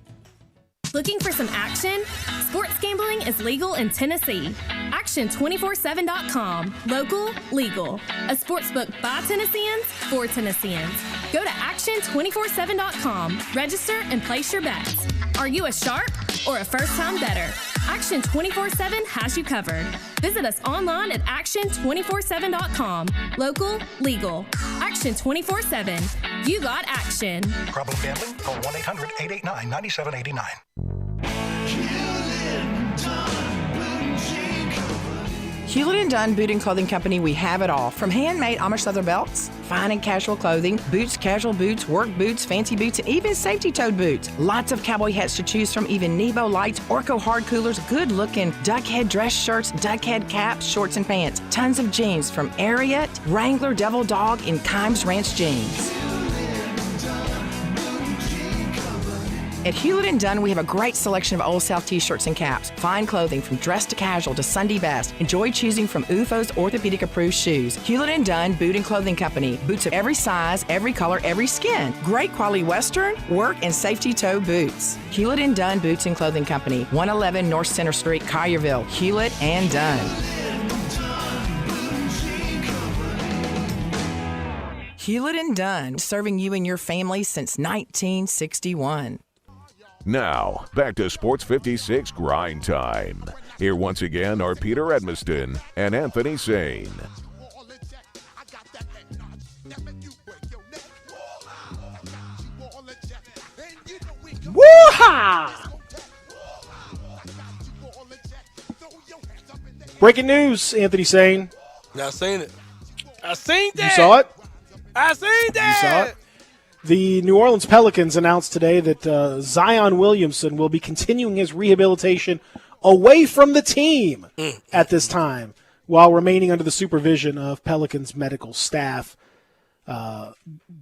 Looking for some action? Sports gambling is legal in Tennessee. Action247.com. Local, legal. A sportsbook by Tennesseans, for Tennesseans. Go to Action247.com. Register and place your bets. Are you a sharp or a first-time bettor? Action 24/7 has you covered. Visit us online at Action247.com. Local, legal. Action 24/7. You got action. Problem gambling? Call 1-800-889-9789. Hewlett & Dunn Boot and Clothing Company, we have it all. From handmade Amish leather belts, fine and casual clothing, boots, casual boots, work boots, fancy boots, and even safety-toed boots. Lots of cowboy hats to choose from, even Nebo lights, Orco hard coolers, good-looking duckhead dress shirts, duckhead caps, shorts, and pants. Tons of jeans from Ariat, Wrangler, Devil Dog, and Kimes Ranch jeans. At Hewlett & Dunn, we have a great selection of Old South t-shirts and caps, fine clothing from dress to casual to Sunday best. Enjoy choosing from UFO's orthopedic-approved shoes. Hewlett & Dunn Boot and Clothing Company. Boots of every size, every color, every skin. Great quality Western, work, and safety toe boots. Hewlett & Dunn Boots and Clothing Company. 111 North Center Street, Collierville. Hewlett & Dunn. Hewlett & Dunn, serving you and your family since 1961. Now, back to Sports 56 Grind Time. Here once again are Peter Edmiston and Anthony Sane. Woo-ha! Breaking news, Anthony Sane. I seen it. I seen that. You saw it? I seen that. You saw it? The New Orleans Pelicans announced today that Zion Williamson will be continuing his rehabilitation away from the team at this time while remaining under the supervision of Pelicans medical staff.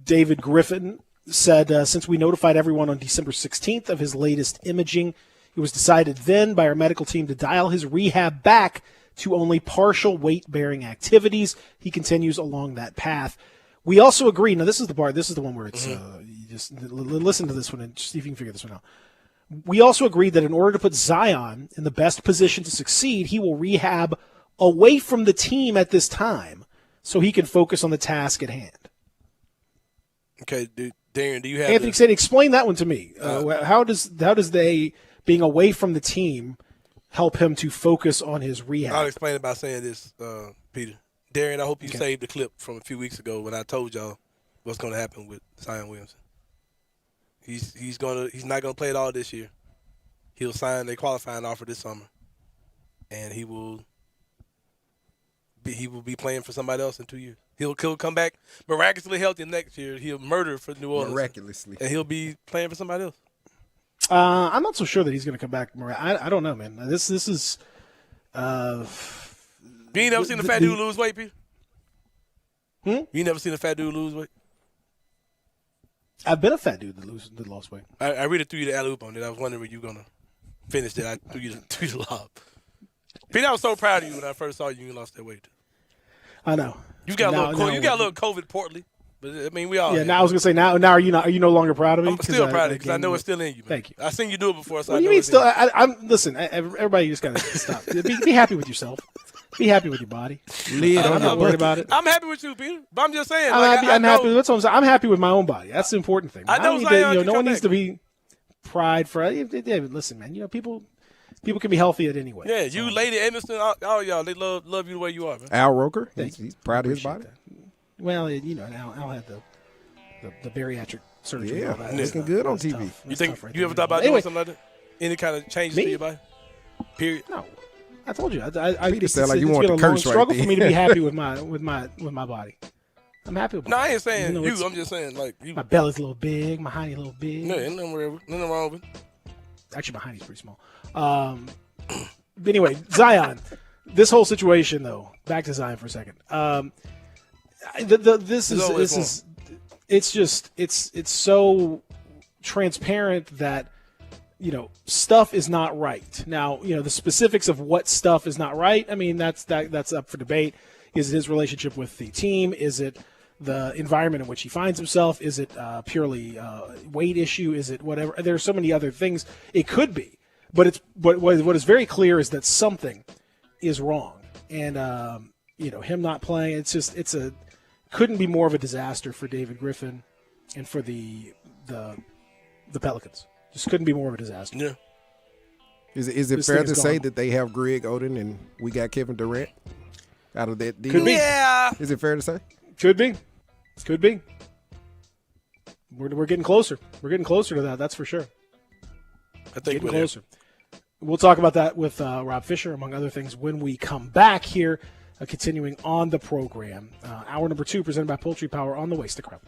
David Griffin said, since we notified everyone on December 16th of his latest imaging, it was decided then by our medical team to dial his rehab back to only partial weight-bearing activities. He continues along that path. We also agree. Now, this is the part. This is the one where it's you just listen to this one and see if you can figure this one out. We also agreed that in order to put Zion in the best position to succeed, he will rehab away from the team at this time so he can focus on the task at hand. Okay, Darren, do you have Anthony said, explain that one to me. How does they being away from the team help him to focus on his rehab? I'll explain it by saying this, Peter. Darren, I hope you saved the clip from a few weeks ago when I told y'all what's going to happen with Zion Williamson. He's not going to play it all this year. He'll sign a qualifying offer this summer, and he will be playing for somebody else in 2 years. He'll come back miraculously healthy next year. He'll murder for New Orleans miraculously, and he'll be playing for somebody else. I'm not so sure that he's going to come back. I don't know, man. This is. You ain't never seen a fat dude lose weight, Peter? You never seen a fat dude lose weight? I've been a fat dude that lost weight. I really threw you the alley-oop on it. I was wondering when you were going to finish that. I threw you the lob. Peter, I was so proud of you when I first saw you and you lost that weight. I know. You got a little COVID portly. But, I mean, we all. Yeah, now I was going to say, now are you no longer proud of me? I'm still proud of you because I know it's still in you. Man. Thank you. I seen you do it before. So what do you mean still? Listen, everybody just got to stop. Be happy with yourself. Be happy with your body. I'm not worried about it. I'm happy with you, Peter. But I'm just saying. I'm happy. That's what I'm saying. I'm happy with my own body. That's the important thing. I know. No one needs to be pride for. Listen, man. People can be healthy at any way. Yeah, you, Lady Edmiston, all y'all, they love you the way you are, man. Al Roker, he's proud of his body. That. Well, Al had the bariatric surgery. Yeah, and all that. looking good on TV. You think you ever thought about doing something like that? Any kind of changes to your body? Period. No. I told you. Peter said like you want to curse right there. It's been a long struggle for me to be happy with my body. I'm happy with my body. I ain't saying you. I'm just saying like you. My belly's a little big. My hiney a little big. No, ain't nothing wrong with it. Actually, my hiney's pretty small. But anyway, Zion. This whole situation, though. Back to Zion for a second. It's so transparent that stuff is not right. Now, the specifics of what stuff is not right, I mean, that's up for debate. Is it his relationship with the team? Is it the environment in which he finds himself? Is it purely weight issue? Is it whatever? There are so many other things it could be. But what is very clear is that something is wrong. And, him not playing, couldn't be more of a disaster for David Griffin and for the Pelicans. Just couldn't be more of a disaster. Yeah. Is it fair to say that they have Greg Oden and we got Kevin Durant out of that deal? Could be. Yeah. Is it fair to say? Could be. We're getting closer. We're getting closer to that. That's for sure. I think getting closer. We'll talk about that with Rob Fisher, among other things, when we come back here, continuing on the program. Hour number 2, presented by Poultry Power on the way. Stick around.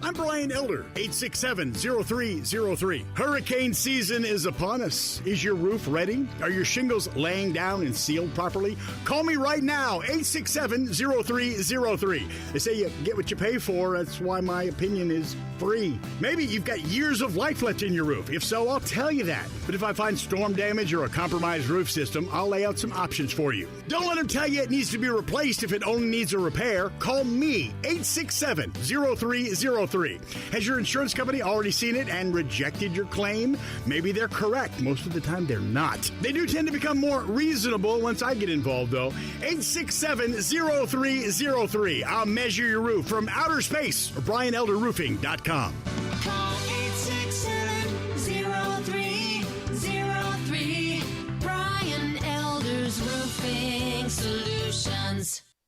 I'm Brian Elder, 867-0303. Hurricane season is upon us. Is your roof ready? Are your shingles laying down and sealed properly? Call me right now, 867-0303. They say you get what you pay for. That's why my opinion is free. Maybe you've got years of life left in your roof. If so, I'll tell you that. But if I find storm damage or a compromised roof system, I'll lay out some options for you. Don't let them tell you it needs to be replaced if it only needs a repair. Call me, 867-0303. Has your insurance company already seen it and rejected your claim? Maybe they're correct. Most of the time, they're not. They do tend to become more reasonable once I get involved, though. 867-0303. I'll measure your roof from outer space or BrianElderRoofing.com. Call 867-0303. Brian Elder's Roofing Solutions.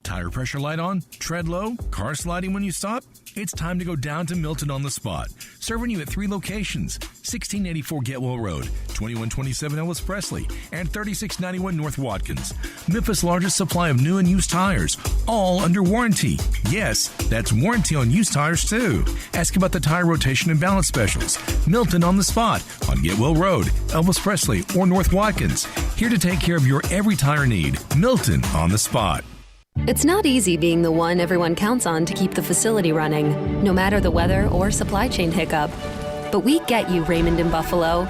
Tire pressure light on? Tread low? Car sliding when you stop? It's time to go down to Milton on the Spot. Serving you at 3 locations, 1684 Getwell Road, 2127 Ellis Presley, and 3691 North Watkins. Memphis' largest supply of new and used tires, all under warranty. Yes, that's warranty on used tires too. Ask about the tire rotation and balance specials. Milton on the Spot on Getwell Road, Elvis Presley, or North Watkins. Here to take care of your every tire need. Milton on the Spot. It's not easy being the one everyone counts on to keep the facility running, no matter the weather or supply chain hiccup. But we get you, Raymond in Buffalo,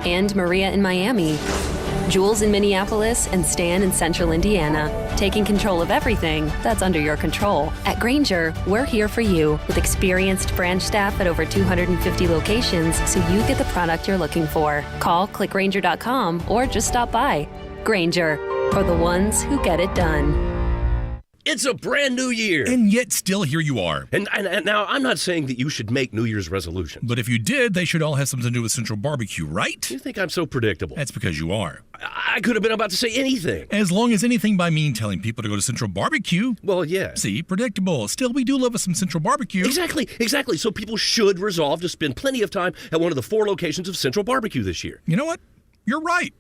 and Maria in Miami, Jules in Minneapolis, and Stan in Central Indiana, taking control of everything that's under your control. At Grainger, we're here for you with experienced branch staff at over 250 locations so you get the product you're looking for. Call, click Grainger.com, or just stop by. Grainger, for the ones who get it done. It's a brand new year. And yet still here you are. And now I'm not saying that you should make New Year's resolutions. But if you did, they should all have something to do with Central Barbecue, right? You think I'm so predictable? That's because you are. I could have been about to say anything. As long as anything by mean telling people to go to Central Barbecue. Well, yeah. See, predictable. Still, we do love us some Central Barbecue. Exactly. So people should resolve to spend plenty of time at one of the 4 locations of Central Barbecue this year. You know what? You're right.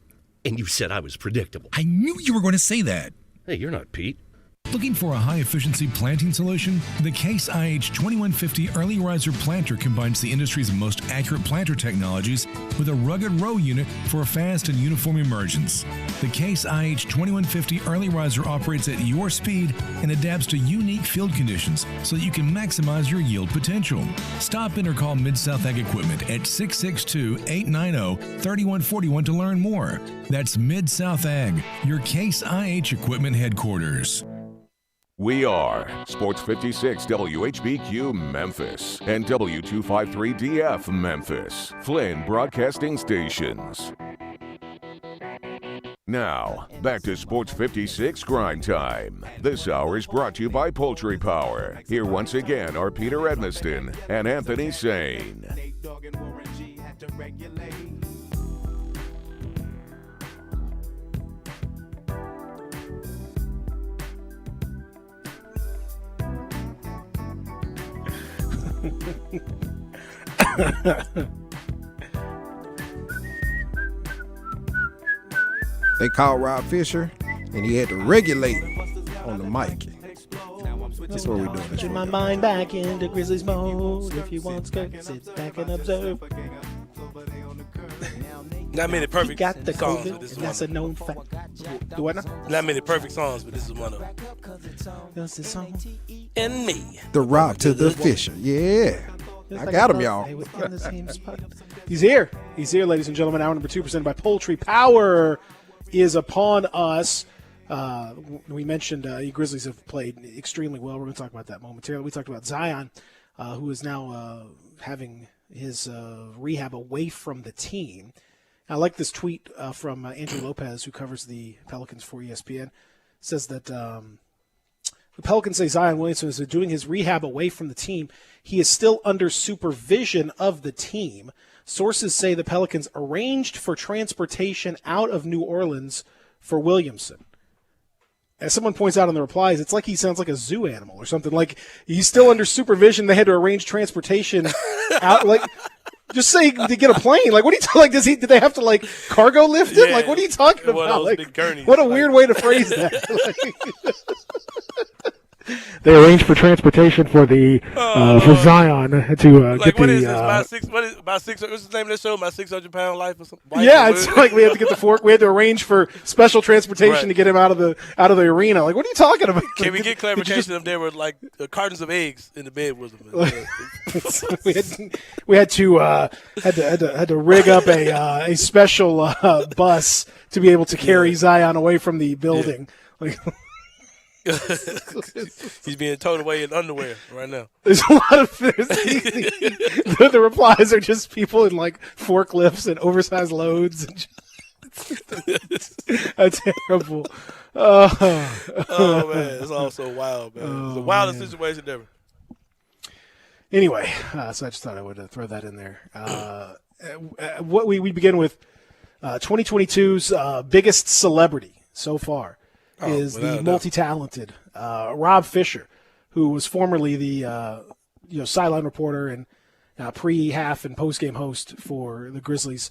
And you said I was predictable. I knew you were going to say that. Hey, you're not Pete. Looking for a high-efficiency planting solution? The Case IH 2150 Early Riser Planter combines the industry's most accurate planter technologies with a rugged row unit for a fast and uniform emergence. The Case IH 2150 Early Riser operates at your speed and adapts to unique field conditions so that you can maximize your yield potential. Stop in or call Mid-South Ag Equipment at 662-890-3141 to learn more. That's Mid-South Ag, your Case IH Equipment headquarters. We are Sports 56 WHBQ Memphis and W253DF Memphis, Flynn Broadcasting Stations. Now, back to Sports 56 Grind Time. This hour is brought to you by Poultry Power. Here once again are Peter Edmiston and Anthony Sane. They called Rob Fisher, and he had to regulate on the mic. That's what we're doing. Put my mind back into Grizzlies mode. If you want to sit back and observe. Not many perfect got the songs, COVID, but this is and that's a known fact. Do what now? Not many perfect songs, but this is one of them. That's the song. And me. The Rob to the Fisher. Yeah. I got him, y'all. He's here. He's here, ladies and gentlemen. Hour number 2 presented by Poultry Power is upon us. We mentioned Grizzlies have played extremely well. We're going to talk about that momentarily. We talked about Zion, who is now having his rehab away from the team. I like this tweet from Andrew Lopez, who covers the Pelicans for ESPN. It says that the Pelicans say Zion Williamson is doing his rehab away from the team. He is still under supervision of the team. Sources say the Pelicans arranged for transportation out of New Orleans for Williamson. As someone points out in the replies, it's like he sounds like a zoo animal or something. Like he's still under supervision. They had to arrange transportation out. Like, just say to get a plane. Like, what are you talking? Like, did they have to like cargo lift it? Yeah, like, what are you talking about? Like, gurneys, what a weird way to phrase that. They arranged for transportation for the for Zion to like, get what the. Is this? About 600? What's the name of that show? My 600-pound life or something? Yeah, it's like we had to get the fork. We had to arrange for special transportation to get him out of the arena. Like, what are you talking about? Can we get clarification if there were like cartons of eggs in the bed with them? we had to rig up a special bus to be able to carry Zion away from the building. Yeah. Like. He's being towed away in underwear right now. There's a lot of the replies are just people in like forklifts and oversized loads. And that's terrible. Oh man, it's all so wild, man. It's the wildest situation ever. Anyway, so I just thought I would throw that in there. What we begin with 2022's biggest celebrity so far. is the multi-talented Rob Fisher, who was formerly the sideline reporter and pre-half and post-game host for the Grizzlies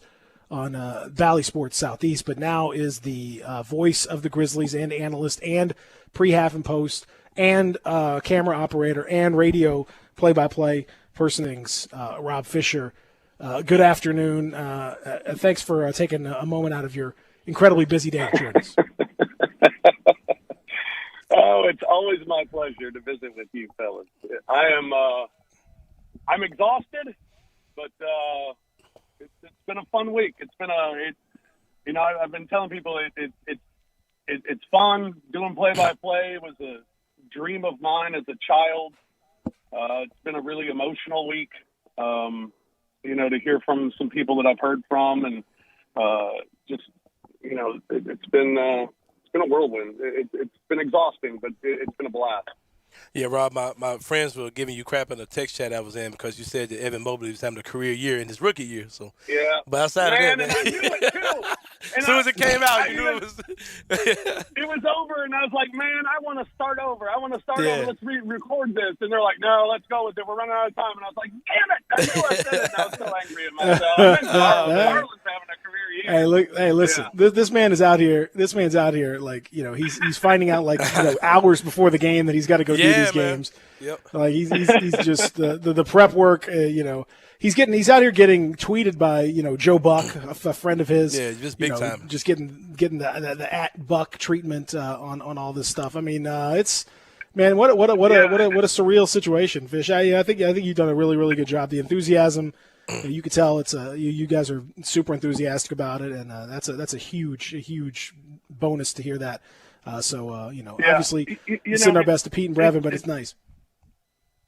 on Valley Sports Southeast, but now is the voice of the Grizzlies and analyst and pre-half and post and camera operator and radio play-by-play person things. Rob Fisher, good afternoon. Thanks for taking a moment out of your incredibly busy day to join us. Oh, it's always my pleasure to visit with you fellas. I'm exhausted, but it's been a fun week. I've been telling people it's fun doing play-by-play. It was a dream of mine as a child. It's been a really emotional week, to hear from some people that I've heard from, and it's been a whirlwind. It's been exhausting, but it's been a blast. Yeah, Rob, my friends were giving you crap in the text chat I was in because you said that Evan Mobley was having a career year in his rookie year. So yeah, but outside of that, man, I knew it too. As soon as it came out, you knew it was. It was over, and I was like, man, I want to start over. Over. Let's record this. And they're like, no, let's go with it. We're running out of time. And I was like, damn it! I knew I said it. And I was so angry at myself. Marlon's having a career year. Hey, listen. Yeah. This man is out here. This man's out here. Like, he's finding out hours before the game that he's got to go do these games. Yep. Like he's just the prep work. He's out here getting tweeted by Joe Buck, a friend of his. Yeah, just big time. Just getting the at Buck treatment on all this stuff. I mean, it's man, what a surreal situation, Fish. I think you've done a really, really good job. The enthusiasm, you could tell it's you guys are super enthusiastic about it, and that's a huge bonus to hear that. Obviously, send our best to Pete and Brevin, but it's nice.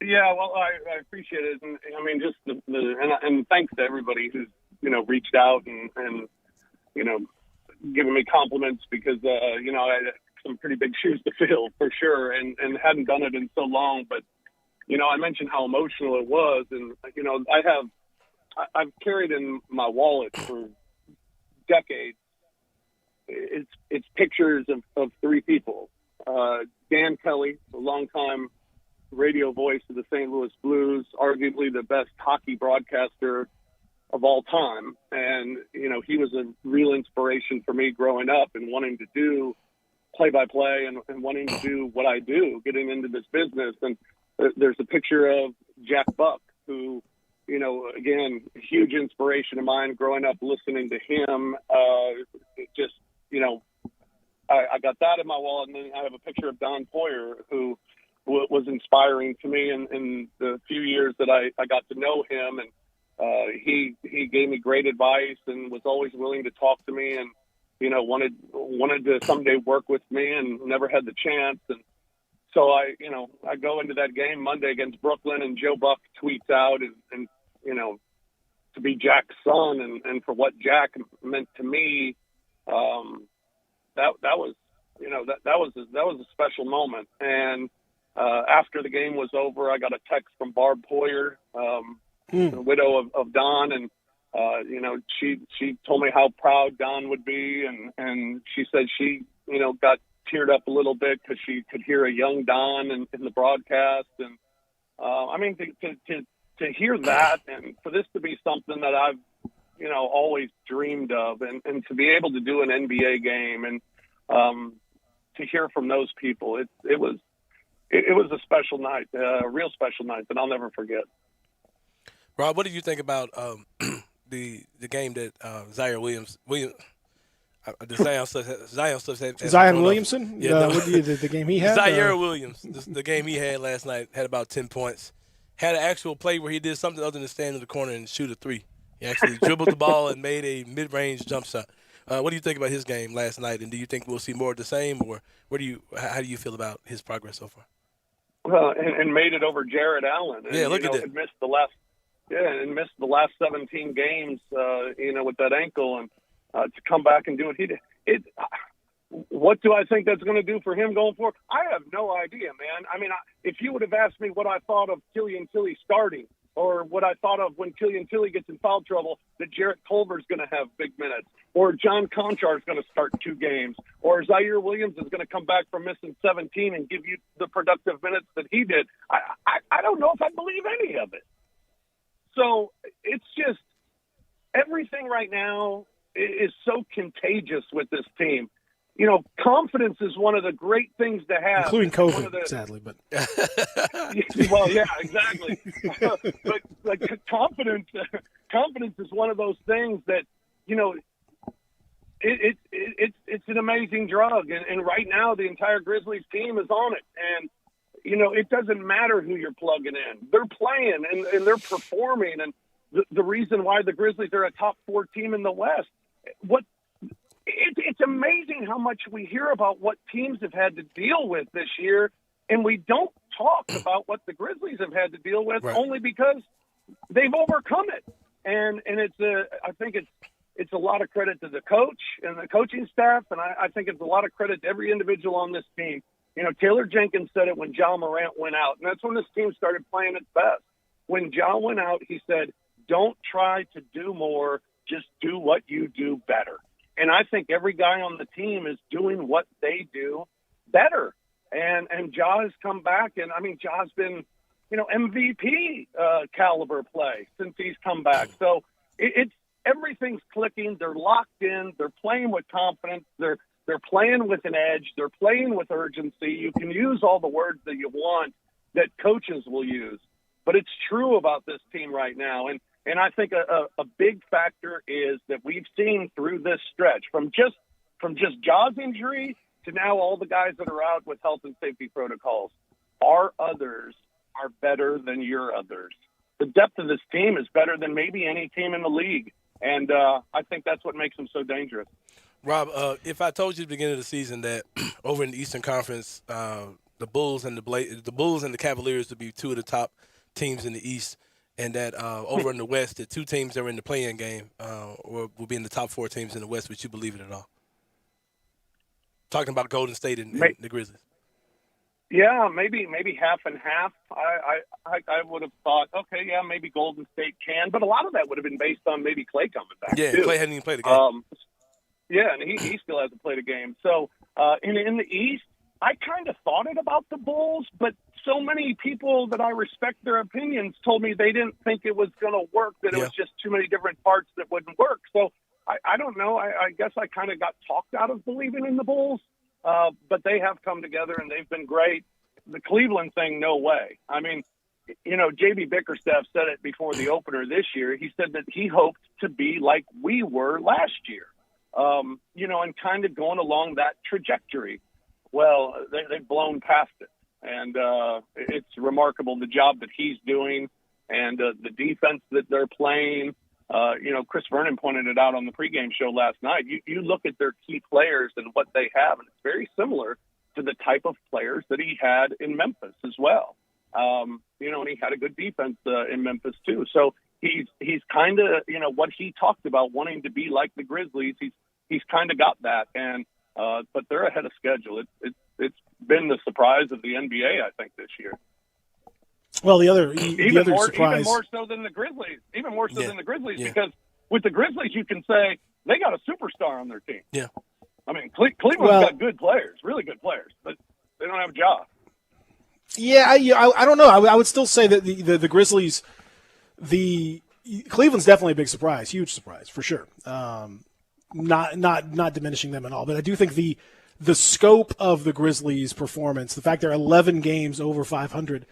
Yeah, well, I appreciate it, and I mean, just and thanks to everybody who's reached out and giving me compliments because I had some pretty big shoes to fill for sure, and hadn't done it in so long. But I mentioned how emotional it was, and I've carried in my wallet for decades. It's pictures of three people: Dan Kelly, a longtime radio voice of the St. Louis Blues, arguably the best hockey broadcaster of all time. And, he was a real inspiration for me growing up and wanting to do play-by-play and wanting to do what I do, getting into this business. And there's a picture of Jack Buck, who, again, huge inspiration of mine growing up listening to him. I got that in my wallet, and then I have a picture of Don Poyer, who was inspiring to me in the few years that I got to know him. And he gave me great advice and was always willing to talk to me and, wanted to someday work with me and never had the chance. And so I go into that game Monday against Brooklyn, and Joe Buck tweets out and to be Jack's son and for what Jack meant to me, that was a special moment. And after the game was over, I got a text from Barb Poyer, the widow of Don, and she told me how proud Don would be, and she said she got teared up a little bit because she could hear a young Don in the broadcast. And I mean, to hear that, and for this to be something that I've always dreamed of, and to be able to do an NBA game and to hear from those people, it was a special night, a real special night that I'll never forget. Rob, what do you think about the game that Zion Williamson? Yeah, the game he had? Zaire Williams, the game he had last night, had about 10 points. Had an actual play where he did something other than stand in the corner and shoot a three. He actually dribbled the ball and made a mid-range jump shot. What do you think about his game last night, and do you think we'll see more of the same, or how do you feel about his progress so far? Well, and made it over Jared Allen. And, yeah, look at that. Missed the last 17 games, with that ankle, and to come back and do what he did. What do I think that's going to do for him going forward? I have no idea, man. I mean, if you would have asked me what I thought of Killian Tilly starting or what I thought of when Killian Tilly gets in foul trouble, that Jarrett Culver's going to have big minutes, or John Conchar is going to start 2 games, or Zaire Williams is going to come back from missing 17 and give you the productive minutes that he did. I don't know if I believe any of it. So it's just everything right now is so contagious with this team. You know, confidence is one of the great things to have. Including COVID, sadly. But well, yeah, exactly. But like confidence is one of those things that, you know, it's an amazing drug. And right now the entire Grizzlies team is on it. And, you know, it doesn't matter who you're plugging in. They're playing and they're performing. And the reason why the Grizzlies are a top 4 team in the West, it's amazing how much we hear about what teams have had to deal with this year, and we don't talk about what the Grizzlies have had to deal with, only because they've overcome it. And I think it's a lot of credit to the coach and the coaching staff, and I think it's a lot of credit to every individual on this team. You know, Taylor Jenkins said it when Ja Morant went out, and that's when this team started playing its best. When Ja went out, he said, "Don't try to do more, just do what you do better." And I think every guy on the team is doing what they do better. And Ja has come back, and I mean, Ja's been, you know, MVP caliber play since he's come back. So it's everything's clicking. They're locked in. They're playing with confidence. They're playing with an edge. They're playing with urgency. You can use all the words that you want that coaches will use, but it's true about this team right now. And I think a big factor is that we've seen through this stretch, from just Ja's injury to now all the guys that are out with health and safety protocols, our others are better than your others. The depth of this team is better than maybe any team in the league, and I think that's what makes them so dangerous. Rob, if I told you at the beginning of the season that over in the Eastern Conference, the Bulls and the Cavaliers would be 2 of the top teams in the East, and that over in the West, the 2 teams that are in the play-in game will be in the top 4 teams in the West, would you believe it at all? Talking about Golden State and the Grizzlies. Yeah, maybe half and half. I would have thought, okay, yeah, maybe Golden State can, but a lot of that would have been based on maybe Klay coming back. Yeah, too. Klay hadn't even played the game. Yeah, and he still hasn't played a game. So in the East, I kind of thought it about the Bulls, but so many people that I respect their opinions told me they didn't think it was going to work, that it was just too many different parts that wouldn't work. So I don't know. I guess I kind of got talked out of believing in the Bulls, but they have come together and they've been great. The Cleveland thing, no way. I mean, you know, J.B. Bickerstaff said it before the opener this year. He said that he hoped to be like we were last year, you know, and kind of going along that trajectory. Well, they've blown past it. And it's remarkable the job that he's doing and the defense that they're playing. You know, Chris Vernon pointed it out on the pregame show last night. You look at their key players and what they have, and it's very similar to the type of players that he had in Memphis as well. You know, and he had a good defense in Memphis too. So he's kind of, you know, what he talked about wanting to be like the Grizzlies. He's kind of got that, and but they're ahead of schedule. It's been the surprise of the NBA, I think, this year. Well, the other even surprise, more so than the Grizzlies, because with the Grizzlies, you can say they got a superstar on their team. Yeah, I mean, Cleveland's got good players, really good players, but they don't have a job. Yeah, I don't know. I would still say that the Grizzlies, Cleveland's definitely a big surprise, huge surprise for sure. Not diminishing them at all, but I do think the scope of the Grizzlies' performance, the fact they're 11 games over 500,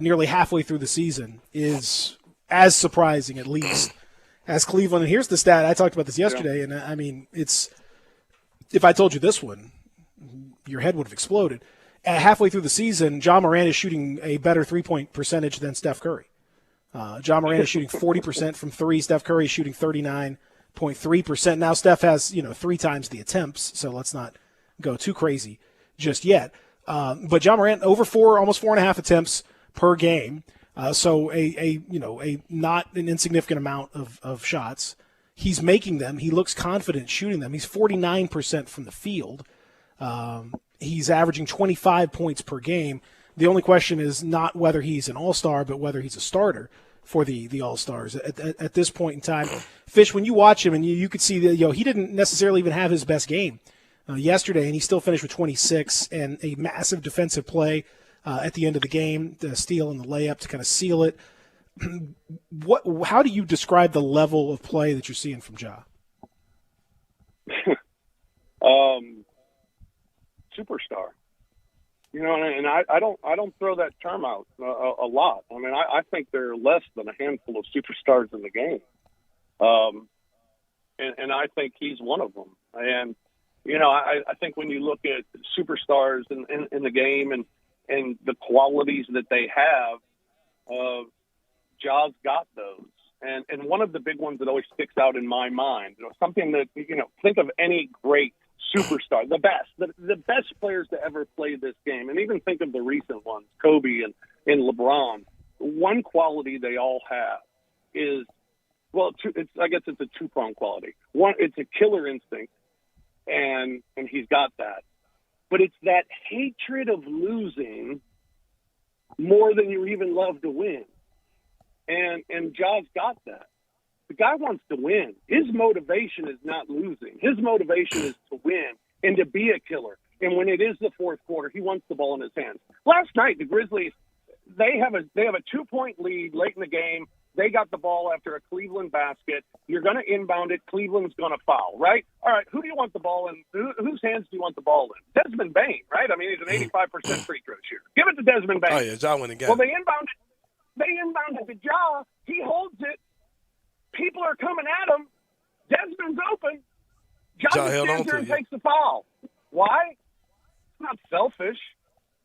nearly halfway through the season, is as surprising, at least, as Cleveland. And here's the stat. I talked about this yesterday, and I mean, if I told you this one, your head would have exploded. At halfway through the season, Ja Morant is shooting a better three-point percentage than Steph Curry. Ja Morant is shooting 40% from three. Steph Curry is shooting 39.3%. Now, Steph has, 3 times the attempts, so let's not go too crazy just yet. But Ja Morant over almost 4.5 attempts per game. So a not an insignificant amount of shots. He's making them. He looks confident shooting them. He's 49% from the field. He's averaging 25 points per game. The only question is not whether he's an all-star, but whether he's a starter. for the All-Stars at this point in time. Fish, when you watch him, and you could see that he didn't necessarily even have his best game yesterday, and he still finished with 26 and a massive defensive play at the end of the game, the steal and the layup to kind of seal it. How do you describe the level of play that you're seeing from Ja? Superstar. And I don't throw that term out a lot. I mean, I think there are less than a handful of superstars in the game. And I think he's one of them. And, I think when you look at superstars in the game and the qualities that they have, Ja's got those. And one of the big ones that always sticks out in my mind, something that, think of any great superstar, the best players to ever play this game, and even think of the recent ones, Kobe and LeBron. One quality they all have is, I guess it's a two-pronged quality. One, it's a killer instinct, and he's got that. But it's that hatred of losing more than you even love to win. And Ja's got that. The guy wants to win. His motivation is not losing. His motivation is to win and to be a killer. And when it is the fourth quarter, he wants the ball in his hands. Last night, the Grizzlies, they have a 2-point lead late in the game. They got the ball after a Cleveland basket. You're going to inbound it. Cleveland's going to foul, right? All right, who do you want the ball in? Whose hands do you want the ball in? Desmond Bain, right? I mean, he's an 85% free throw shooter. Give it to Desmond Bain. Oh, yeah, Ja went again. Well, they inbounded to Ja. He holds it. People are coming at him. Desmond's open. Ja stands there and takes the foul. Why? It's not selfish.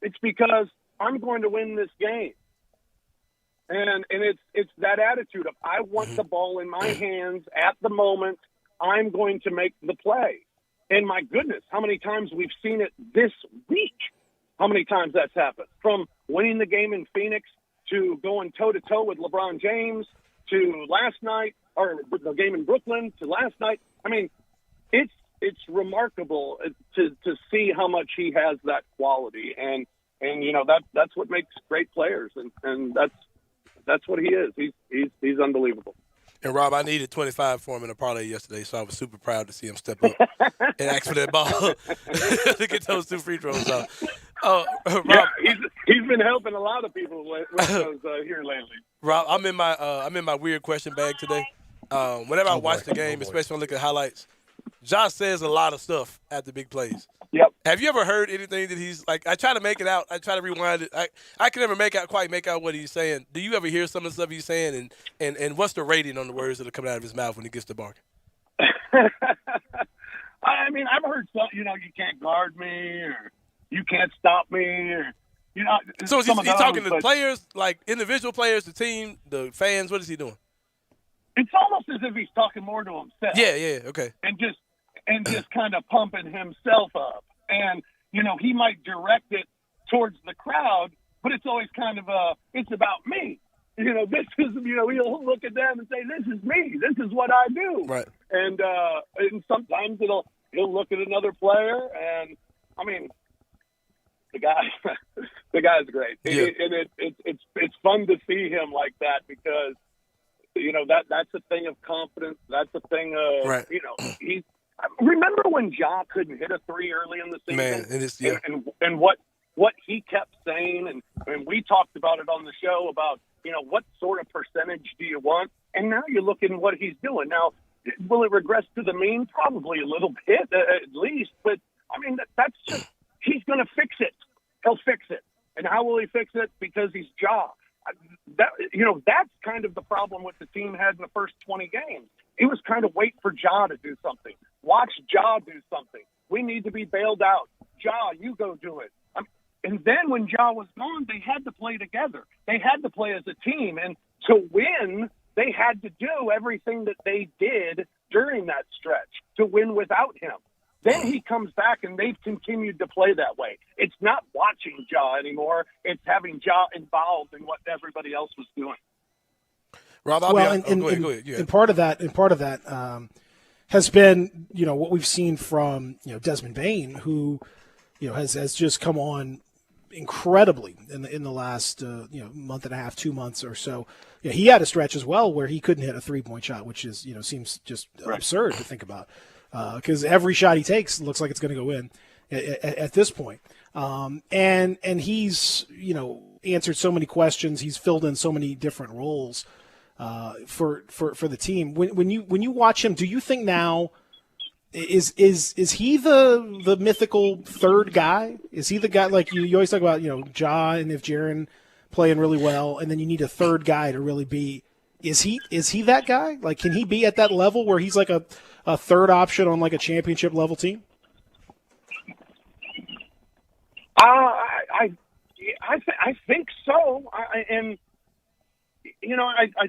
It's because I'm going to win this game. And it's that attitude of I want the ball in my hands at the moment. I'm going to make the play. And my goodness, how many times we've seen it this week. How many times that's happened. From winning the game in Phoenix to going toe-to-toe with LeBron James to last night, or the game in Brooklyn to last night. I mean, it's remarkable to see how much he has that quality. And that's what makes great players. And that's what he is. He's unbelievable. And Rob, I needed 25 for him in a parlay yesterday, so I was super proud to see him step up and ask for that ball to get those 2 free throws out. Rob, yeah, he's been helping a lot of people with those here lately. Rob, I'm in my weird question bag today. Whenever I watch the game, especially when I look at highlights, Josh says a lot of stuff after big plays. Yep. Have you ever heard anything that he's like? I try to make it out. I try to rewind it. I can never quite make out what he's saying. Do you ever hear some of the stuff he's saying? And what's the rating on the words that are coming out of his mouth when he gets to barking? I mean, I've heard some. You can't guard me, or you can't stop me, or So is he talking to players, like individual players, the team, the fans? What is he doing? It's almost as if he's talking more to himself. Yeah, okay. And just kind of pumping himself up. And, he might direct it towards the crowd, but it's always kind of it's about me. This is, he'll look at them and say, this is me. This is what I do. Right. And sometimes he'll look at another player and, I mean, the guy's great. Yeah. And it's fun to see him like that because, that's a thing of confidence. That's a thing of, right. Remember when Ja couldn't hit a 3 early in the season? Man, it is, yeah. And what he kept saying, and we talked about it on the show about, what sort of percentage do you want? And now you're looking at what he's doing. Now, will it regress to the mean? Probably a little bit, at least. But, I mean, that's just, he's going to fix it. He'll fix it. And how will he fix it? Because he's Ja. That's kind of the problem with the team had in the first 20 games. It was kind of wait for Ja to do something. Watch Ja do something. We need to be bailed out. Ja, you go do it. And then when Ja was gone, they had to play together. They had to play as a team. And to win, they had to do everything that they did during that stretch to win without him. Then he comes back, and they've continued to play that way. It's not watching Ja anymore. It's having Ja involved in what everybody else was doing. Rob, go ahead. And part of that has been, what we've seen from, Desmond Bain, who, has just come on incredibly in the last month and a half, 2 months or so. Yeah, he had a stretch as well where he couldn't hit a 3-point shot, which is seems just absurd to think about, because every shot he takes looks like it's going to go in at this point. And he's answered so many questions. He's filled in so many different roles for the team. When you watch him, do you think now? Is he the mythical third guy? Is he the guy, like you always talk about, Ja and if Jaren playing really well, and then you need a third guy to really be? Is he that guy? Like, can he be at that level where he's like a third option on like a championship level team? I think so. I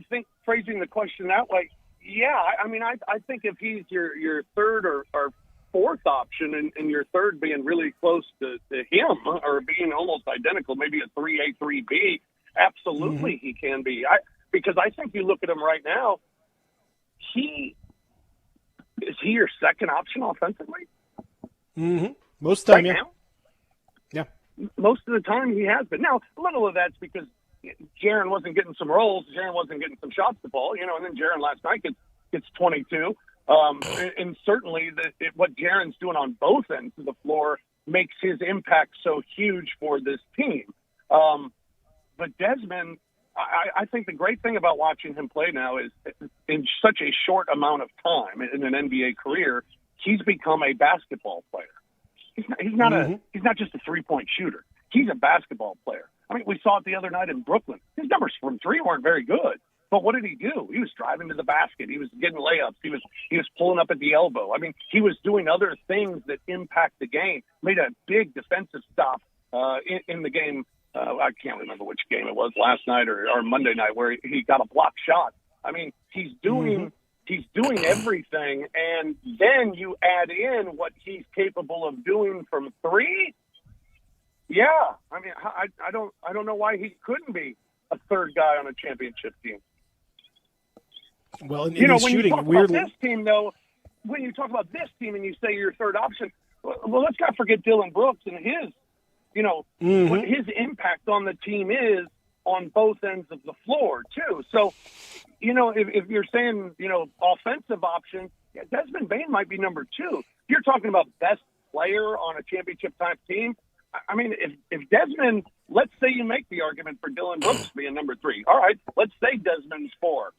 think phrasing the question that way. Yeah, I think if he's your third or fourth option, and your third being really close to him or being almost identical, maybe a 3A, 3B, absolutely he can be. Because I think you look at him right now, is he your second option offensively? Mm-hmm. Most of the time, right yeah. Now? Yeah. Most of the time he has been. Now, a little of that's because Jaren wasn't getting some rolls. Jaren wasn't getting some shots to ball, and then Jaren last night gets 22. And certainly what Jaren's doing on both ends of the floor makes his impact so huge for this team. But Desmond, I think the great thing about watching him play now is in such a short amount of time in an NBA career, he's become a basketball player. He's not just a 3-point shooter. He's a basketball player. I mean, we saw it the other night in Brooklyn. His numbers from three weren't very good, but what did he do? He was driving to the basket. He was getting layups. He was pulling up at the elbow. I mean, he was doing other things that impact the game. Made a big defensive stop in the game. I can't remember which game it was, last night or Monday night, where he got a blocked shot. I mean, he's doing everything, and then you add in what he's capable of doing from three. Yeah, I mean, I don't know why he couldn't be a third guy on a championship team. Well, when shooting, you talk about this team, though, when you talk about this team and you say your third option, well, let's not forget Dylan Brooks and his, what his impact on the team is on both ends of the floor too. So, if you're saying, offensive option, yeah, Desmond Bane might be number two. You're talking about best player on a championship type team. I mean, if Desmond, let's say you make the argument for Dylan Brooks being number three. All right, let's say Desmond's four.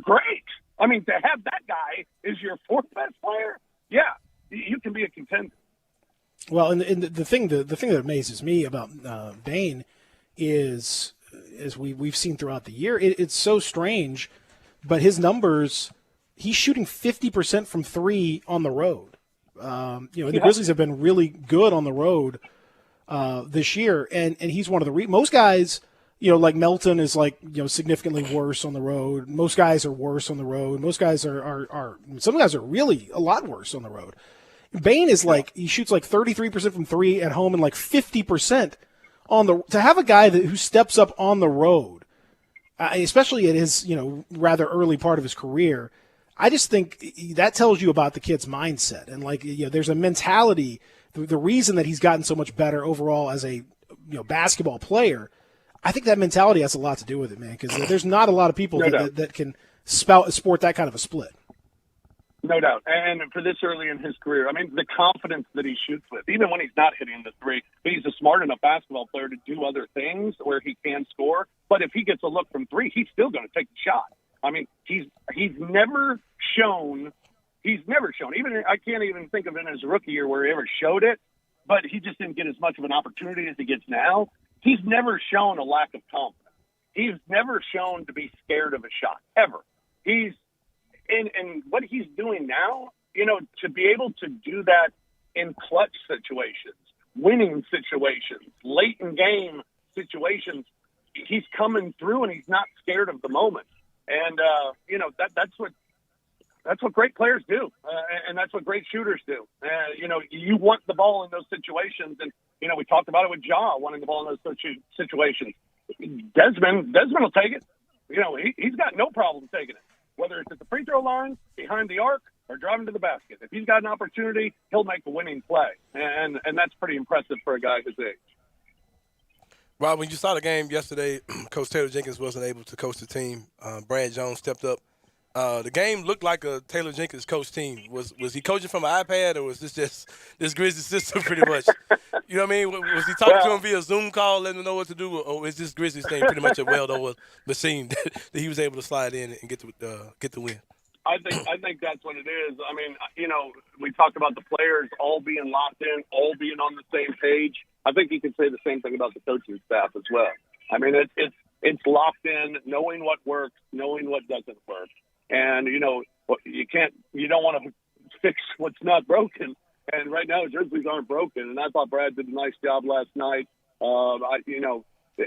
Great. I mean, to have that guy as your fourth best player, yeah, you can be a contender. Well, and the thing that amazes me about Bane is, as we've seen throughout the year, it's so strange, but his numbers, he's shooting 50% from three on the road. The Grizzlies have been really good on the road this year, and he's one of the most guys. Like Melton is significantly worse on the road. Most guys are worse on the road. Most guys are some guys are really a lot worse on the road. Bane is he shoots 33% from three at home and 50% on the. To have a guy who steps up on the road, especially at his rather early part of his career, I just think that tells you about the kid's mindset. And there's a mentality. The reason that he's gotten so much better overall as a basketball player, I think that mentality has a lot to do with it, man. Because there's not a lot of people that can sport that kind of a split. No doubt. And for this early in his career, I mean, the confidence that he shoots with, even when he's not hitting the three, he's a smart enough basketball player to do other things where he can score. But if he gets a look from three, he's still going to take the shot. I mean, he's never shown. Even I can't even think of in his rookie year where he ever showed it, but he just didn't get as much of an opportunity as he gets now. He's never shown a lack of confidence. He's never shown to be scared of a shot, ever. And what he's doing now, to be able to do that in clutch situations, winning situations, late in game situations, he's coming through and he's not scared of the moment. And, that's what great players do. And that's what great shooters do. You want the ball in those situations. And, we talked about it with Ja wanting the ball in those situations. Desmond will take it. He's got no problem taking it, whether it's at the free throw line, behind the arc, or driving to the basket. If he's got an opportunity, he'll make a winning play. And that's pretty impressive for a guy his age. Rob, when you saw the game yesterday, Coach Taylor Jenkins wasn't able to coach the team. Brad Jones stepped up. The game looked like a Taylor Jenkins coach team. Was he coaching from an iPad, or was this just this Grizzlies system pretty much? You know what I mean? Was he talking to him via Zoom call, letting him know what to do, or is this Grizzlies thing pretty much a well-over machine that he was able to slide in and get the win? I think that's what it is. I mean, you know, we talked about the players all being locked in, all being on the same page. I think you can say the same thing about the coaching staff as well. I mean, it's locked in, knowing what works, knowing what doesn't work. And, you know, you don't want to fix what's not broken. And right now, Grizzlies aren't broken. And I thought Brad did a nice job last night.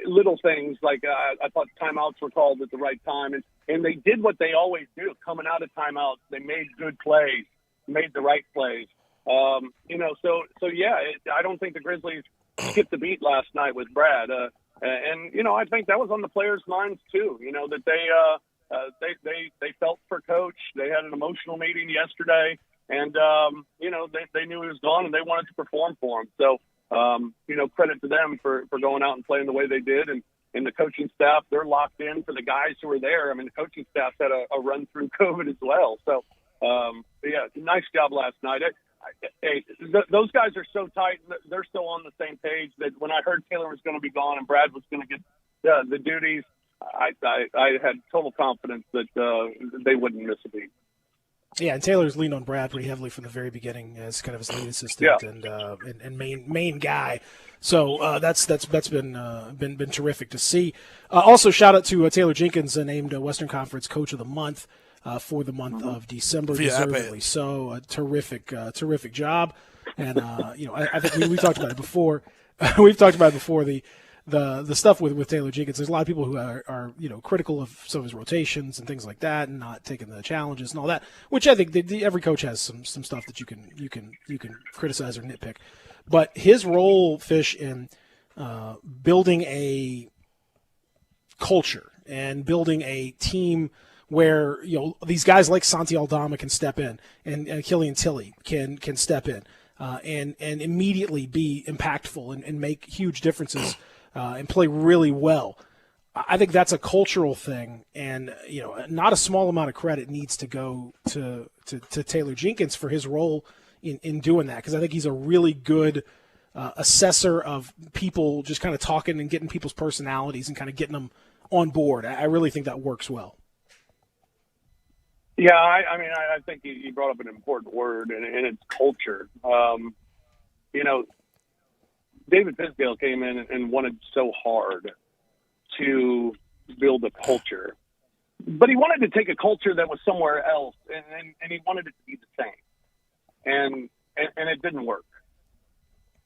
Little things like I thought timeouts were called at the right time. And they did what they always do. Coming out of timeouts, they made good plays, made the right plays. I don't think the Grizzlies skipped the beat last night with Brad. I think that was on the players' minds too. You know, that they felt for Coach. They had an emotional meeting yesterday, and they knew he was gone, and they wanted to perform for him. So, credit to them for going out and playing the way they did, and the coaching staff, they're locked in for the guys who are there. I mean, the coaching staff had a run through COVID as well. So, nice job last night. Those guys are so tight. They're still on the same page that when I heard Taylor was going to be gone and Brad was going to get the duties, I had total confidence that they wouldn't miss a beat. Yeah, and Taylor's leaned on Brad pretty heavily from the very beginning as kind of his lead assistant and main guy. So that's been terrific to see. Also, shout out to Taylor Jenkins, named Western Conference Coach of the Month for the month of December, deservedly. So a terrific job. And I think we talked about it before. We've talked about it before. The stuff with Taylor Jenkins, there's a lot of people who are critical of some of his rotations and things like that, and not taking the challenges and all that. Which I think every coach has some stuff that you can criticize or nitpick. But his role, Fish, in building a culture and building a team where these guys like Santi Aldama can step in and Killian Tilly can step in and immediately be impactful and make huge differences. And play really well. I think that's a cultural thing, and not a small amount of credit needs to go to Taylor Jenkins for his role in doing that, because I think he's a really good assessor of people, just kind of talking and getting people's personalities and kind of getting them on board. I really think that works well. Yeah, I think you brought up an important word, and it's culture. David Fizdale came in and wanted so hard to build a culture, but he wanted to take a culture that was somewhere else, and he wanted it to be the same, and it didn't work.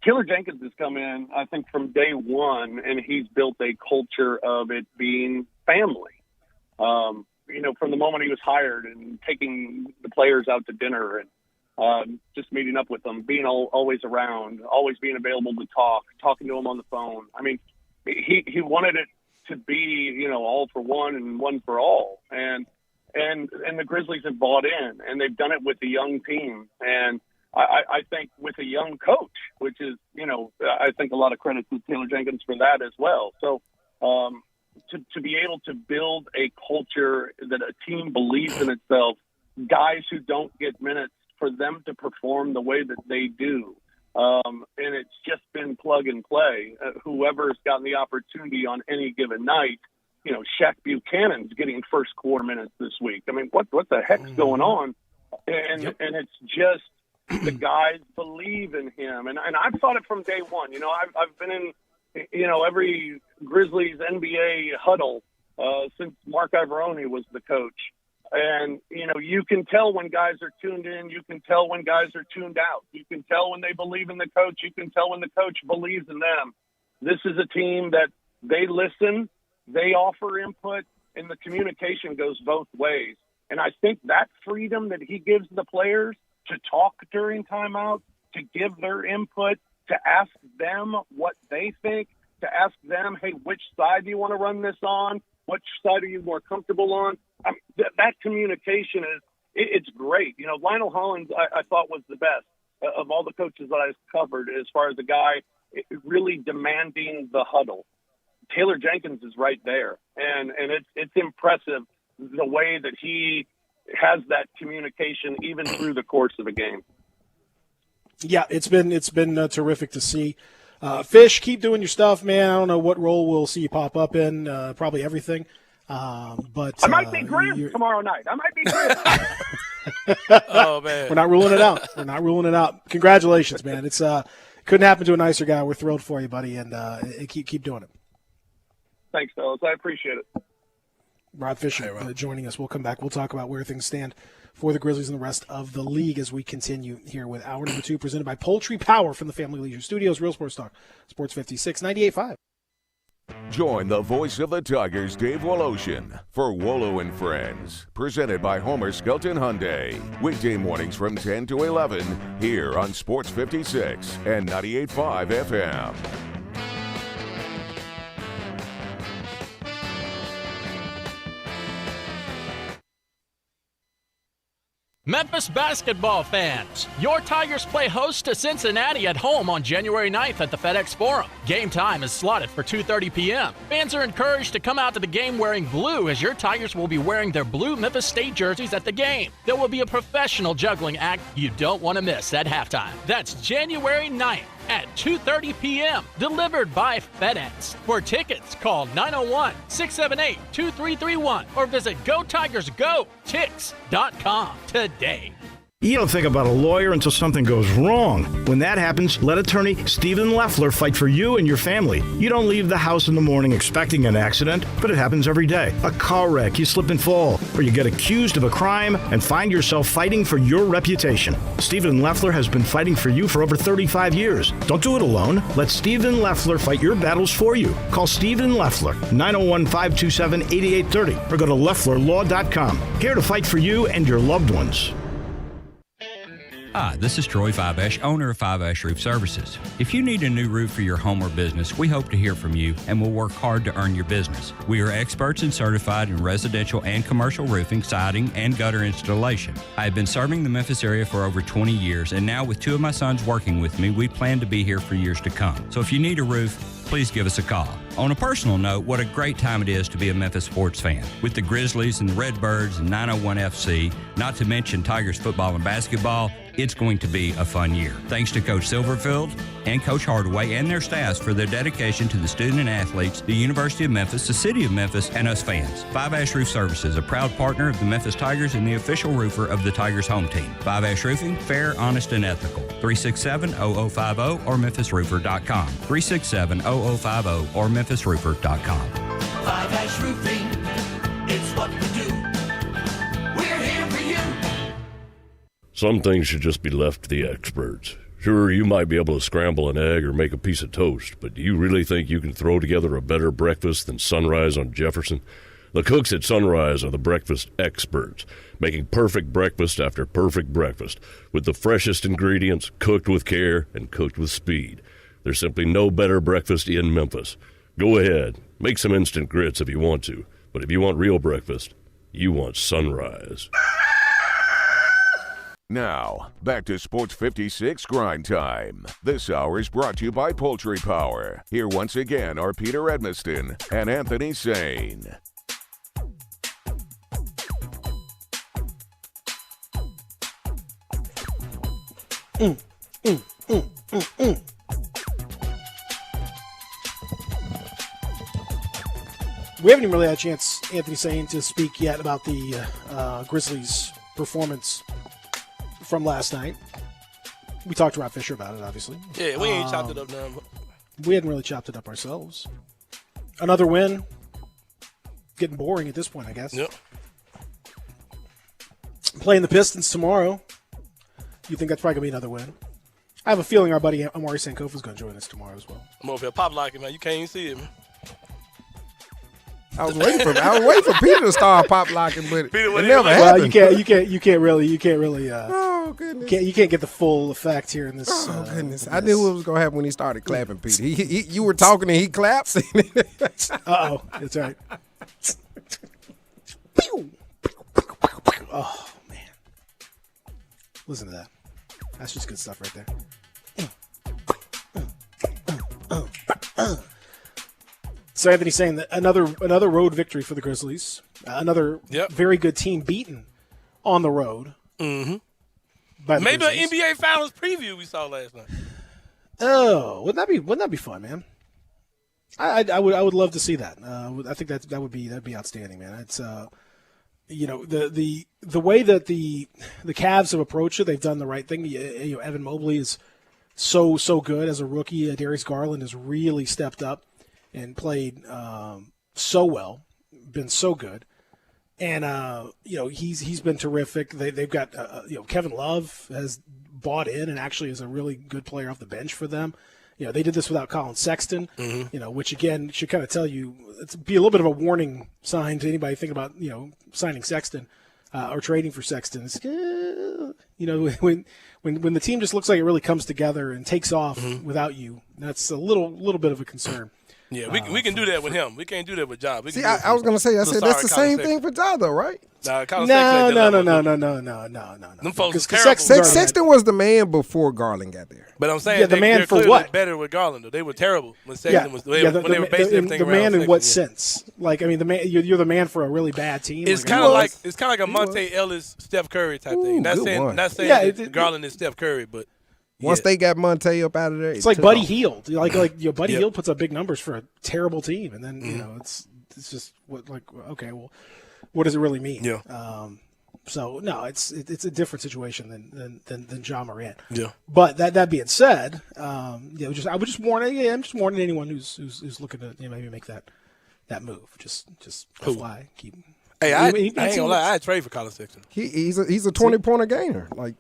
Taylor Jenkins has come in, I think, from day one, and he's built a culture of it being family. From the moment he was hired and taking the players out to dinner and just meeting up with them, being always around, always being available to talking to them on the phone. I mean, he wanted it to be, all for one and one for all. And the Grizzlies have bought in, and they've done it with a young team. And I think with a young coach, which is, I think a lot of credit to Taylor Jenkins for that as well. So to be able to build a culture that a team believes in itself, guys who don't get minutes, for them to perform the way that they do. And it's just been plug and play. Whoever's gotten the opportunity on any given night, Shaq Buchanan's getting first quarter minutes this week. I mean, what the heck's going on? And it's just the guys believe in him. And I've thought it from day one. I've been in, every Grizzlies NBA huddle since Mark Ivoroni was the coach. And, you can tell when guys are tuned in. You can tell when guys are tuned out. You can tell when they believe in the coach. You can tell when the coach believes in them. This is a team that they listen, they offer input, and the communication goes both ways. And I think that freedom that he gives the players to talk during timeout, to give their input, to ask them what they think, to ask them, hey, which side do you want to run this on? Which side are you more comfortable on? That communication it's great. Lionel Hollins, I thought, was the best of all the coaches that I've covered as far as the guy really demanding the huddle. Taylor Jenkins is right there, and it's impressive the way that he has that communication even through the course of a game. Yeah, it's been terrific to see. Fish, keep doing your stuff, man. I don't know what role we'll see you pop up in. Probably everything. But I might be Grim tomorrow night. I might be Grim. Oh man, we're not ruling it out. Congratulations, man. It's couldn't happen to a nicer guy. We're thrilled for you, buddy, and keep doing it. Thanks, fellas. I appreciate it. Rod Fisher joining us. We'll come back. We'll talk about where things stand for the Grizzlies and the rest of the league as we continue here with hour number 2, presented by Poultry Power from the Family Leisure Studios. Real Sports Talk, Sports 56, 98.5. Join the voice of the Tigers, Dave Woloshin, for Wolo and Friends, presented by Homer Skelton Hyundai. Weekday mornings from 10 to 11 here on Sports 56 and 98.5 FM. Memphis basketball fans, your Tigers play host to Cincinnati at home on January 9th at the FedEx Forum. Game time is slotted for 2:30 p.m. Fans are encouraged to come out to the game wearing blue, as your Tigers will be wearing their blue Memphis State jerseys at the game. There will be a professional juggling act you don't want to miss at halftime. That's January 9th at 2:30 p.m. Delivered by FedEx. For tickets, call 901-678-2331 or visit GoTigersGoTix.com today. You don't think about a lawyer until something goes wrong. When that happens, let attorney Stephen Leffler fight for you and your family. You don't leave the house in the morning expecting an accident, but it happens every day. A car wreck, you slip and fall, or you get accused of a crime and find yourself fighting for your reputation. Stephen Leffler has been fighting for you for over 35 years. Don't do it alone. Let Stephen Leffler fight your battles for you. Call Stephen Leffler, 901-527-8830, or go to LefflerLaw.com. Here to fight for you and your loved ones. Hi, this is Troy Fiveash, owner of Fiveash Roof Services. If you need a new roof for your home or business, we hope to hear from you and will work hard to earn your business. We are experts and certified in residential and commercial roofing, siding, and gutter installation. I have been serving the Memphis area for over 20 years, and now with 2 of my sons working with me, we plan to be here for years to come. So if you need a roof, please give us a call. On a personal note, what a great time it is to be a Memphis sports fan. With the Grizzlies and the Redbirds and 901 FC, not to mention Tigers football and basketball, it's going to be a fun year. Thanks to Coach Silverfield and Coach Hardaway and their staffs for their dedication to the student and athletes, the University of Memphis, the City of Memphis, and us fans. Five Ash Roof Services, a proud partner of the Memphis Tigers and the official roofer of the Tigers home team. Five Ash Roofing, fair, honest, and ethical. 367-0050 or memphisroofer.com. 367-0050 or memphisroofer.com. Five Ash Roofing, it's what we do. We're here for you. Some things should just be left to the experts. Sure, you might be able to scramble an egg or make a piece of toast, but do you really think you can throw together a better breakfast than Sunrise on Jefferson? The cooks at Sunrise are the breakfast experts, making perfect breakfast after perfect breakfast, with the freshest ingredients, cooked with care and cooked with speed. There's simply no better breakfast in Memphis. Go ahead, make some instant grits if you want to, but if you want real breakfast, you want Sunrise. Now, back to Sports 56 Grind Time. This hour is brought to you by Poultry Power. Here once again are Peter Edmiston and Anthony Sane. We haven't even really had a chance, Anthony Sane, to speak yet about the Grizzlies' performance from last night. We talked to Rod Fisher about it, obviously. Yeah, we ain't chopped it up now. We hadn't really chopped it up ourselves. Another win. Getting boring at this point, I guess. Yep. Playing the Pistons tomorrow. You think that's probably going to be another win? I have a feeling our buddy Amari Sankofa is going to join us tomorrow as well. I'm over here pop locking, man. You can't even see it, man. I was waiting for Peter to start pop locking, but it never Well, happened. you can't really. Oh goodness! You can't get the full effect here in this. Oh goodness! I knew what was gonna happen when he started clapping, Peter. You were talking and he claps. Uh-oh, that's right. Oh man, listen to that. That's just good stuff right there. So Anthony's saying that another road victory for the Grizzlies, another very good team beaten on the road. Mm-hmm. Maybe an NBA Finals preview we saw last night. Oh, wouldn't that be fun, man? I would love to see that. I think that'd be outstanding, man. It's the way that the Cavs have approached it, they've done the right thing. Evan Mobley is so good as a rookie. Darius Garland has really stepped up and played so well, been so good. And he's been terrific. They've got Kevin Love has bought in and actually is a really good player off the bench for them. They did this without Colin Sexton, which again should kind of tell you, it's be a little bit of a warning sign to anybody thinking about signing Sexton or trading for Sexton. It's, when the team just looks like it really comes together and takes off without you, that's a little bit of a concern. Yeah, we can do that with him. We can't do that with Ja. See, I was going to say, that's the same thing for Ja, though, right? No. Them folks is terrible. Sexton was the man before Garland got there. But I'm saying, the man for what? Better with Garland, though. They were terrible when Sexton was. When they were basing everything the around man in Sexton, what sense? Like, I mean, the man. You're the man for a really bad team. It's kind of like a Monte Ellis, Steph Curry type thing. Not saying that Garland is Steph Curry, but. Once they got Monte up out of there, it's like Buddy Hield. Buddy Hield puts up big numbers for a terrible team, and then it's just what does it really mean? Yeah. So no, it's a different situation than Ja Morant. Yeah. But that being said, I'm just warning anyone who's looking to maybe make that move. Just fly. Hey, I ain't gonna lie. I'd trade for Colin Sexton. He's a 20-pointer gainer. Like,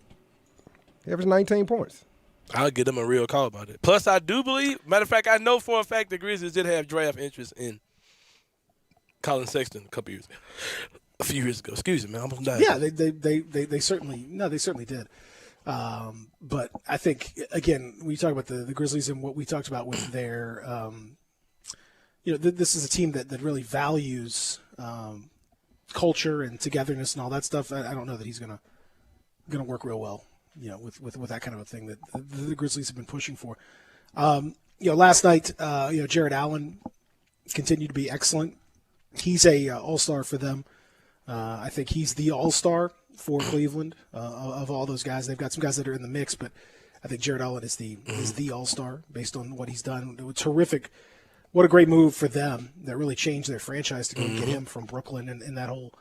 he averaged 19 points. I'll give them a real call about it. Plus, I do believe, matter of fact, I know for a fact the Grizzlies did have draft interest in Colin Sexton a few years ago. Excuse me, man, I almost died. Yeah, they certainly did. But I think, again, when you talk about the Grizzlies and what we talked about with their, this is a team that really values culture and togetherness and all that stuff. I don't know that he's gonna work real well. With that kind of a thing that the Grizzlies have been pushing for. Last night, Jared Allen continued to be excellent. He's a all-star for them. I think he's the all-star for Cleveland of all those guys. They've got some guys that are in the mix, but I think Jared Allen is the all-star based on what he's done. It was terrific. What a great move for them that really changed their franchise to go get him from Brooklyn and that whole.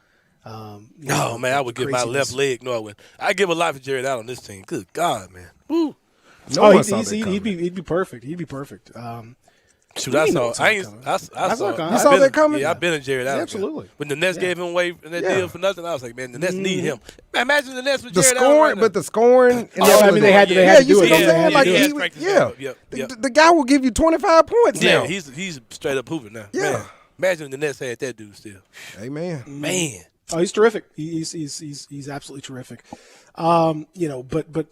Man, I would give my left leg. No, I wouldn't. I give a lot for Jared Allen on this team. Good God, man. Woo. He'd be perfect. He'd be perfect. Shoot, I saw that coming. Yeah, I've been in Jared Allen. Absolutely. When the Nets gave him away in that deal for nothing, I was like, man, the Nets need him. Man, imagine the Nets with Jared Allen. But the scoring. They had to do it. The guy will give you 25 points now. Yeah, he's straight up hooping now. Yeah. Man, imagine the Nets had that dude still. Amen. Man. Oh, he's terrific. He's absolutely terrific. But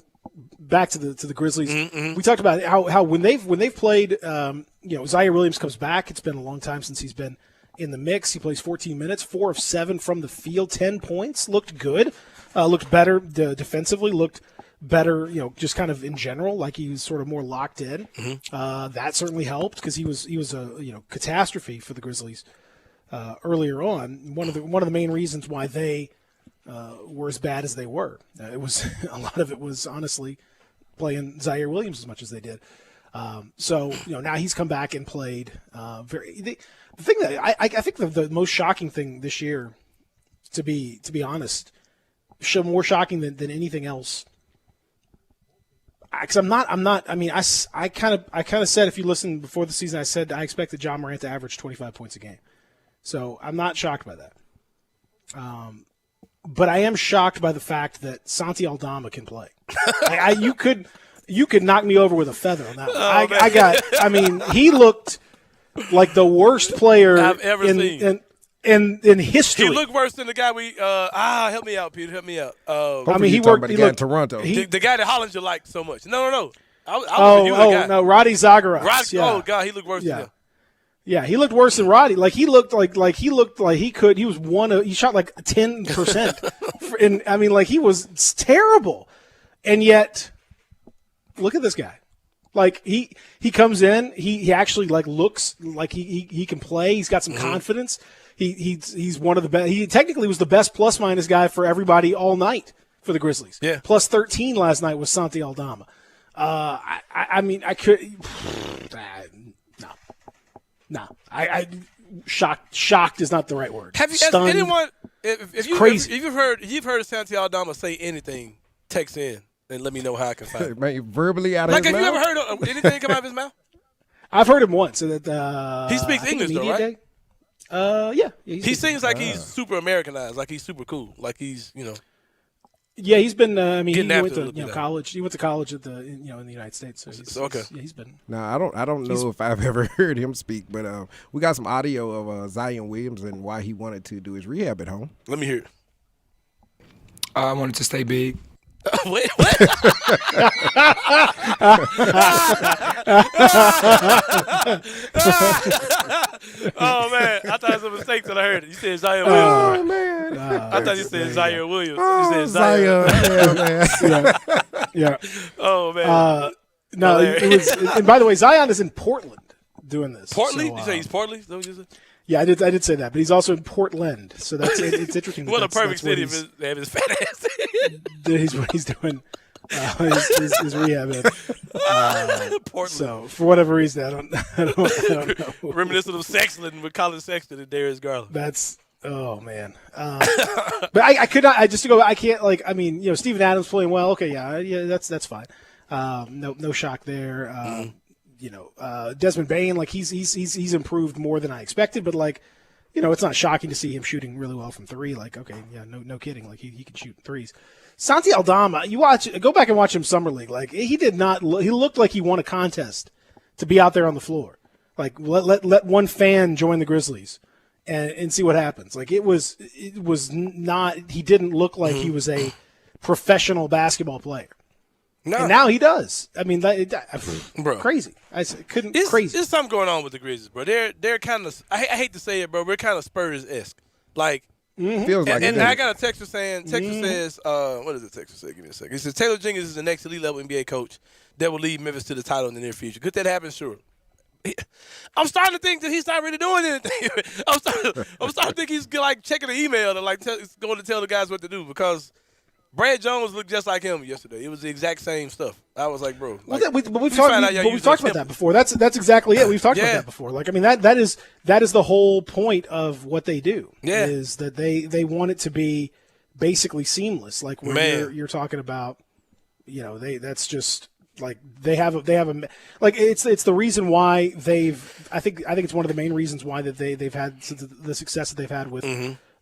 back to the Grizzlies. We talked about how when they've played, Zaire Williams comes back. It's been a long time since he's been in the mix. He plays 14 minutes, 4 of 7 from the field, 10 points. Looked good. Looked better defensively. Looked better. Just kind of in general, like he was sort of more locked in. That certainly helped because he was a catastrophe for the Grizzlies. Earlier on, one of the main reasons why they were as bad as they were, it was a lot of it was honestly playing Zaire Williams as much as they did. So now he's come back and played the thing that I think the most shocking thing this year, to be honest, more shocking than anything else. Because I kind of said, if you listen before the season, I said I expected Ja Morant to average 25 points a game. So I'm not shocked by that. But I am shocked by the fact that Santi Aldama can play. You could knock me over with a feather on that one. He looked like the worst player I've ever seen. In history. He looked worse than the guy help me out, Peter. Help me out. He worked in Toronto. The guy that Hollinger liked so much. No. Roddy Zagoras. Oh God, he looked worse than him. Yeah, he looked worse than Roddy. Like he looked like he could. He was he shot like 10%, and he was terrible. And yet, look at this guy. Like he comes in, he actually like looks like he can play. He's got some confidence. He's one of the best. He technically was the best plus minus guy for everybody all night for the Grizzlies. Yeah, plus 13 last night was Santi Aldama. I mean, I could no. I shocked is not the right word. Have you Stunned. anyone? If you've heard Santi Aldama say anything, text in and let me know how I can find it. Man, verbally out of like, his have mouth? you ever heard anything come out of his mouth? I've heard him once. So that he speaks English though, right? Yeah. He seems like he's super Americanized, like he's super cool, like he's Yeah, he's been. I mean, he Getting went after to it, college. He went to college at the in the United States. So okay. He's been. No, I don't know if I've ever heard him speak, but we got some audio of Zion Williams and why he wanted to do his rehab at home. Let me hear it. I wanted to stay big. Wait, what? Oh man, I thought it was a mistake till I heard it. You said Zion Williams. Oh man, I thought you said Zion Williams. Oh, You said Zion. man. Yeah. Oh man. No, it was. And by the way, Zion is in Portland doing this. Portland? So, you say he's Portland? Is that what you said? Yeah, I did say that, but he's also in Portland, so that's it's interesting. What a that's perfect what city to have his fat ass. He's what he's doing. His rehab in. Portland. So for whatever reason, I don't know. Reminiscent of Sexton with Colin Sexton and Darius Garland. That's man. But I could not. I just to go. I can't like. I mean, Steven Adams playing well. Okay, yeah. That's fine. No shock there. Desmond Bain, like he's improved more than I expected, but like, it's not shocking to see him shooting really well from three. Like, okay, yeah, no kidding. Like he can shoot threes. Santi Aldama, go back and watch him summer league. Like he did not. He looked like he won a contest to be out there on the floor. Like let one fan join the Grizzlies and see what happens. Like it was not. He didn't look like he was a professional basketball player. No. And now he does. I mean, bro, crazy. Crazy. There's something going on with the Grizzlies, bro. They're kind of. I hate to say it, bro. We're kind of Spurs-esque. Like, feels like. And I got a texter saying. Texter says, what does the texter say? Give me a second. He says Taylor Jenkins is the next elite level NBA coach that will lead Memphis to the title in the near future. Could that happen? Sure. I'm starting to think that he's not really doing anything. I'm starting to think he's like checking the email and like going to tell the guys what to do because. Brad Jones looked just like him yesterday. It was the exact same stuff. I was like, bro. Like, we've talked about that before. That's exactly it. We've talked about that before. Like, I mean, that is the whole point of what they do. Yeah. Is that they want it to be basically seamless. Like when you're talking about, that's just like they have a like it's the reason why I think it's one of the main reasons why that they've had the success that they've had with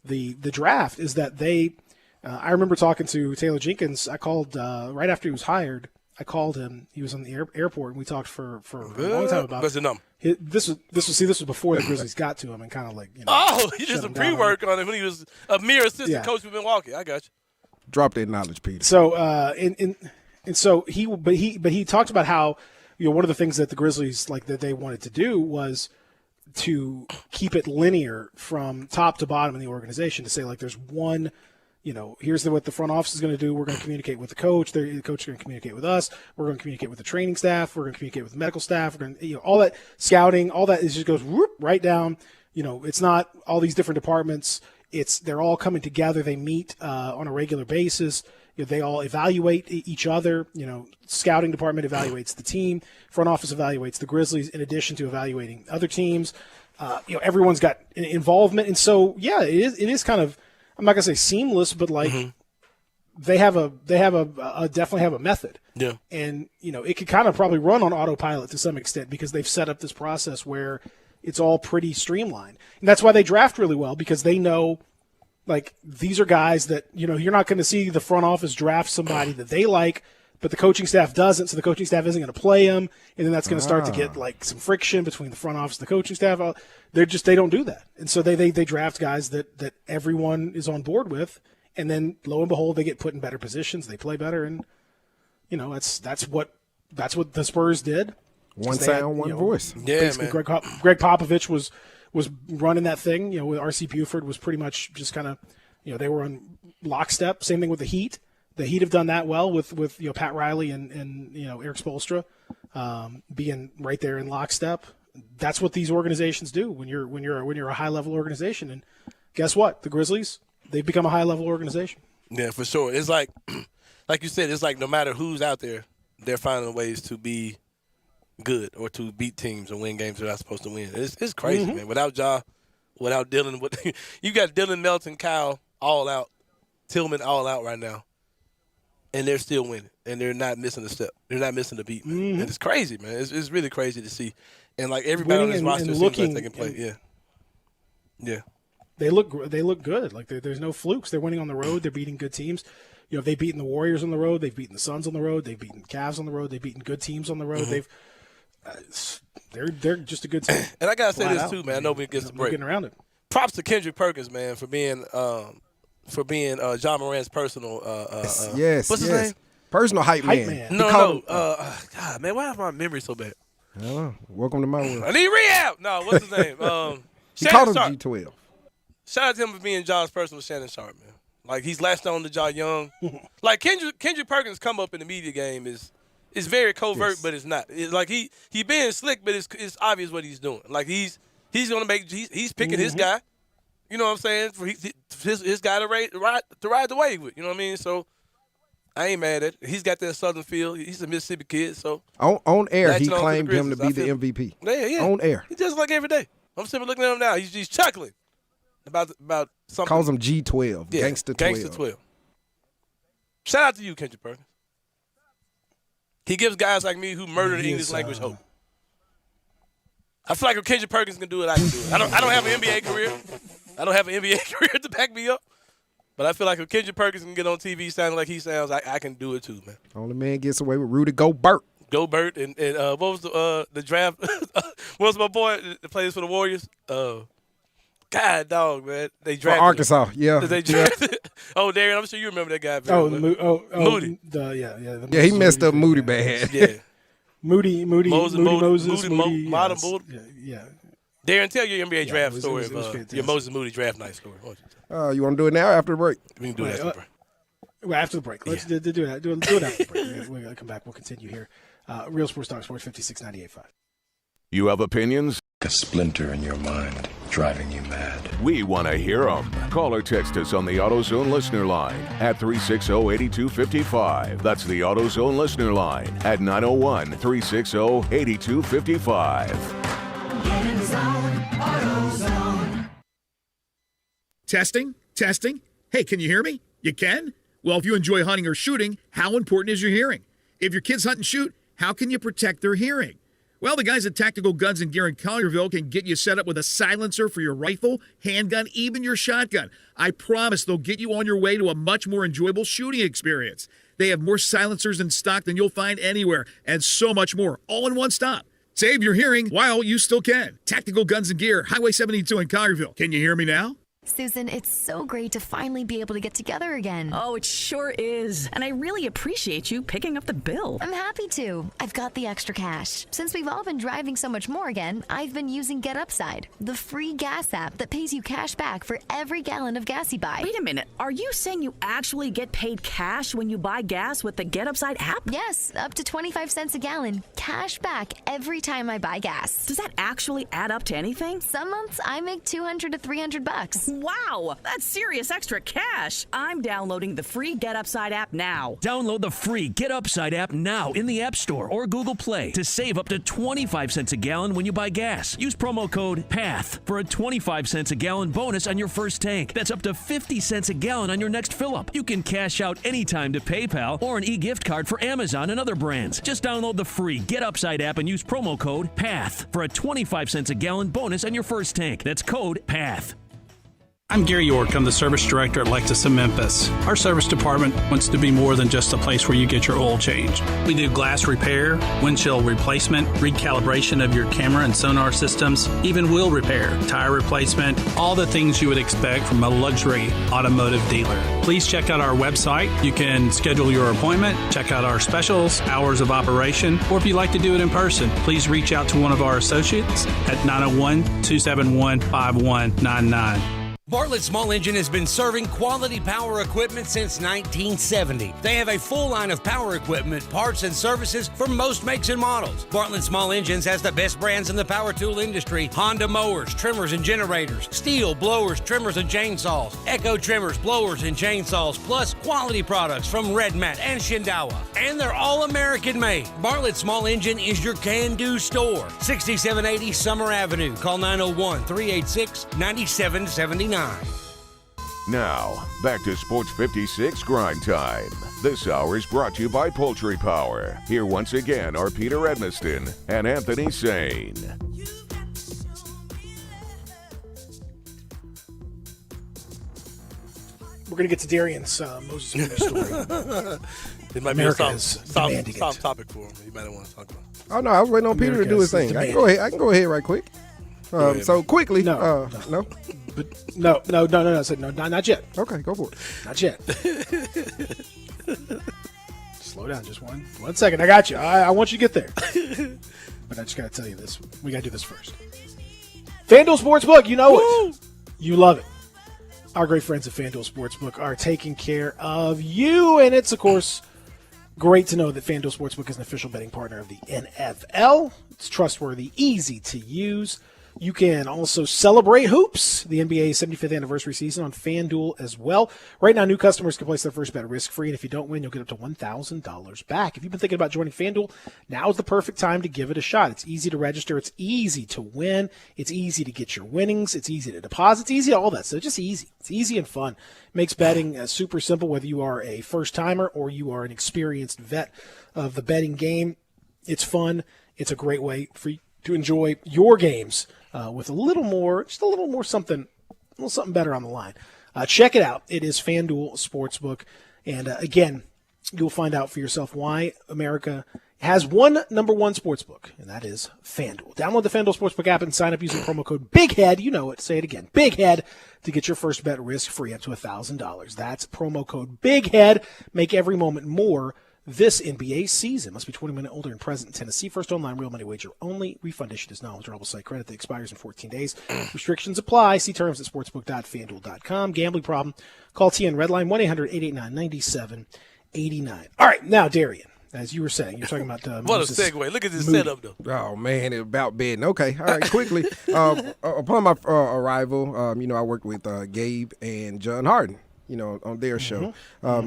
the draft is that they. I remember talking to Taylor Jenkins. I called right after he was hired. I called him. He was on the airport, and we talked for a long time about it. This was before the Grizzlies got to him, and kind of like you did some pre-work on him when he was a mere assistant coach with Milwaukee. I got you. Drop that knowledge, Peter. So and so he talked about how one of the things that the Grizzlies like that they wanted to do was to keep it linear from top to bottom in the organization to say like there's one. Here's what the front office is going to do. We're going to communicate with the coach. The coach is going to communicate with us. We're going to communicate with the training staff. We're going to communicate with the medical staff. We're going to, all that scouting, all that just goes right down. It's not all these different departments. They're all coming together. They meet on a regular basis. They all evaluate each other. Scouting department evaluates the team. Front office evaluates the Grizzlies in addition to evaluating other teams. Everyone's got involvement. And so, yeah, it is kind of, I'm not gonna say seamless, but like they definitely have a method. Yeah. And it could kind of probably run on autopilot to some extent because they've set up this process where it's all pretty streamlined. And that's why they draft really well because they know like these are guys that, you're not going to see the front office draft somebody that they like, but the coaching staff doesn't, so the coaching staff isn't going to play him, and then that's going to start to get like some friction between the front office and the coaching staff. They don't do that. And so they draft guys that everyone is on board with, and then lo and behold, they get put in better positions, they play better, and that's what the Spurs did. One sound, one voice. Yeah, basically, man. Greg Popovich was running that thing. With R.C. Buford was pretty much just kind of, they were on lockstep. Same thing with the Heat. that he'd have done that well with Pat Riley and Eric Spoelstra being right there in lockstep. That's what these organizations do when you're a high level organization. And guess what? The Grizzlies, they've become a high level organization. Yeah, for sure. It's like you said, it's like no matter who's out there, they're finding ways to be good or to beat teams and win games they're not supposed to win. It's crazy, man. Without Ja, without Dylan, you got Dylan, Melton, Kyle all out, Tillman all out right now, and they're still winning, and they're not missing a step. They're not missing a beat, man. And it's crazy, man. It's really crazy to see. And like everybody on this roster seems like they can play. Yeah. They look good. Like there's no flukes. They're winning on the road. They're beating good teams. They've beaten the Warriors on the road. They've beaten the Suns on the road. They've beaten the Cavs on the road. They've beaten good teams on the road. They're just a good team. And I gotta say this too, man. Nobody gets the break. Getting around it. Props to Kendrick Perkins, man, for being John Morant's personal. Yes. What's his name? Personal hype man. No. God, man, why is my memory so bad? I don't know. Welcome to my world. I need rehab. No, what's his name? He called him G12. Shout out to him for being John's personal Shannon Sharp, man. Like, he's latched on to Ja Young. Like, Kendrick Perkins' come up in the media game is very covert, but it's not. It's like he being slick, but it's obvious what he's doing. Like, he's gonna make he's picking his guy. You know what I'm saying? For his guy to ride the wave with. You know what I mean? So I ain't mad at it. He's got that Southern feel. He's a Mississippi kid, so on air he claimed him to be the MVP. Yeah. On air. He does it like every day. I'm sitting looking at him now. He's chuckling about something. Calls him G12. Yeah, Gangsta 12. Gangsta 12. Shout out to you, Kendrick Perkins. He gives guys like me who murder the English language hope. I feel like if Kendrick Perkins can do it, I can do it. I don't have an NBA career. I don't have an NBA career to back me up. But I feel like if Kendrick Perkins can get on TV sounding like he sounds, I can do it too, man. Only man gets away with Rudy Gobert. Gobert and what was the draft? What was my boy that plays for the Warriors? God, dog, man. They drafted Arkansas, yeah. They drafted. Oh, Darren, I'm sure you remember that guy. Moody. He messed up Moody bad. Yeah. Moody Moses. Yeah. Darren, tell your NBA draft story of your Moses Moody draft night story. You want to do it now or after the break? We can do it after the break. Well, after the break. Let's do that. Do it after the break. We're going to come back. We'll continue here. Real Sports Talk, Sports 56.98.5. You have opinions? A splinter in your mind driving you mad. We want to hear them. Call or text us on the AutoZone listener line at 360-8255. That's the AutoZone listener line at 901-360-8255. Get in the zone, AutoZone. Testing. Hey, can you hear me? You can? Well, if you enjoy hunting or shooting, how important is your hearing? If your kids hunt and shoot, how can you protect their hearing? Well, the guys at Tactical Guns and Gear in Collierville can get you set up with a silencer for your rifle, handgun, even your shotgun. I promise they'll get you on your way to a much more enjoyable shooting experience. They have more silencers in stock than you'll find anywhere, and so much more, all in one stop. Save your hearing while you still can. Tactical Guns and Gear, Highway 72 in Collierville. Can you hear me now? Susan, it's so great to finally be able to get together again. Oh, it sure is. And I really appreciate you picking up the bill. I'm happy to. I've got the extra cash. Since we've all been driving so much more again, I've been using Get Upside, the free gas app that pays you cash back for every gallon of gas you buy. Wait a minute. Are you saying you actually get paid cash when you buy gas with the Get Upside app? Yes, up to 25 cents a gallon. Cash back every time I buy gas. Does that actually add up to anything? Some months I make $200 to $300. Wow, that's serious extra cash. I'm downloading the free Get Upside app now. Download the free Get Upside app now in the App Store or Google Play to save up to 25 cents a gallon when you buy gas. Use promo code PATH for a 25 cents a gallon bonus on your first tank. That's up to 50 cents a gallon on your next fill-up. You can cash out anytime to PayPal or an e-gift card for Amazon and other brands. Just download the free Get Upside app and use promo code PATH for a 25 cents a gallon bonus on your first tank. That's code PATH. I'm Gary York. I'm the service director at Lexus of Memphis. Our service department wants to be more than just a place where you get your oil changed. We do glass repair, windshield replacement, recalibration of your camera and sonar systems, even wheel repair, tire replacement, all the things you would expect from a luxury automotive dealer. Please check out our website. You can schedule your appointment, check out our specials, hours of operation, or if you'd like to do it in person, please reach out to one of our associates at 901-271-5199. Bartlett Small Engine has been serving quality power equipment since 1970. They have a full line of power equipment, parts, and services for most makes and models. Bartlett Small Engines has the best brands in the power tool industry: Honda mowers, trimmers, and generators, Steel blowers, trimmers, and chainsaws, Echo trimmers, blowers, and chainsaws, plus quality products from Red Mat and Shindawa. And they're all American made. Bartlett Small Engine is your can-do store. 6780 Summer Avenue. Call 901-386-9779. Now, back to Sports 56 Grind Time. This hour is brought to you by Poultry Power. Here once again are Peter Edmiston and Anthony Sane. We're going to get to Darian's Moses Moody story. It might America be a is soft demanding it. topic for him. You might want to talk about it. Oh, no, I was waiting on Peter to do his America is thing. I can go ahead right quick. So quickly. No. But no. So no, not yet. Okay, go for it. Not yet. Slow down, just one second. I got you. I want you to get there. But I just got to tell you this. We got to do this first. FanDuel Sportsbook, you know it. You love it. Our great friends at FanDuel Sportsbook are taking care of you, and it's, of course, great to know that FanDuel Sportsbook is an official betting partner of the NFL. It's trustworthy, easy to use. You can also celebrate hoops, the NBA's 75th anniversary season, on FanDuel as well. Right now, new customers can place their first bet risk-free, and if you don't win, you'll get up to $1,000 back. If you've been thinking about joining FanDuel, now is the perfect time to give it a shot. It's easy to register. It's easy to win. It's easy to get your winnings. It's easy to deposit. It's easy to all that. So just easy. It's easy and fun. Makes betting super simple, whether you are a first-timer or you are an experienced vet of the betting game. It's fun. It's a great way for you to enjoy your games with a little more something better on the line. Check it out. It is FanDuel Sportsbook. And again, you'll find out for yourself why America has one number one sportsbook, and that is FanDuel. Download the FanDuel Sportsbook app and sign up using promo code BIGHEAD. You know it. Say it again. BIGHEAD to get your first bet risk-free up to $1,000. That's promo code BIGHEAD. Make every moment more this NBA season. Must be 21 and older and present in Tennessee. First online real money wager only. Refund issued is non-withdrawable site credit that expires in 14 days. Restrictions apply. See terms at sportsbook.fanduel.com. Gambling problem? Call TN Redline 1-800-889-9789. All right, now Darian, as you were saying, you're talking about what a segue. Look at this setup, though. Oh, man, it's about betting. Okay, all right, quickly. Upon my arrival, I worked with Gabe and John Harden, on their show.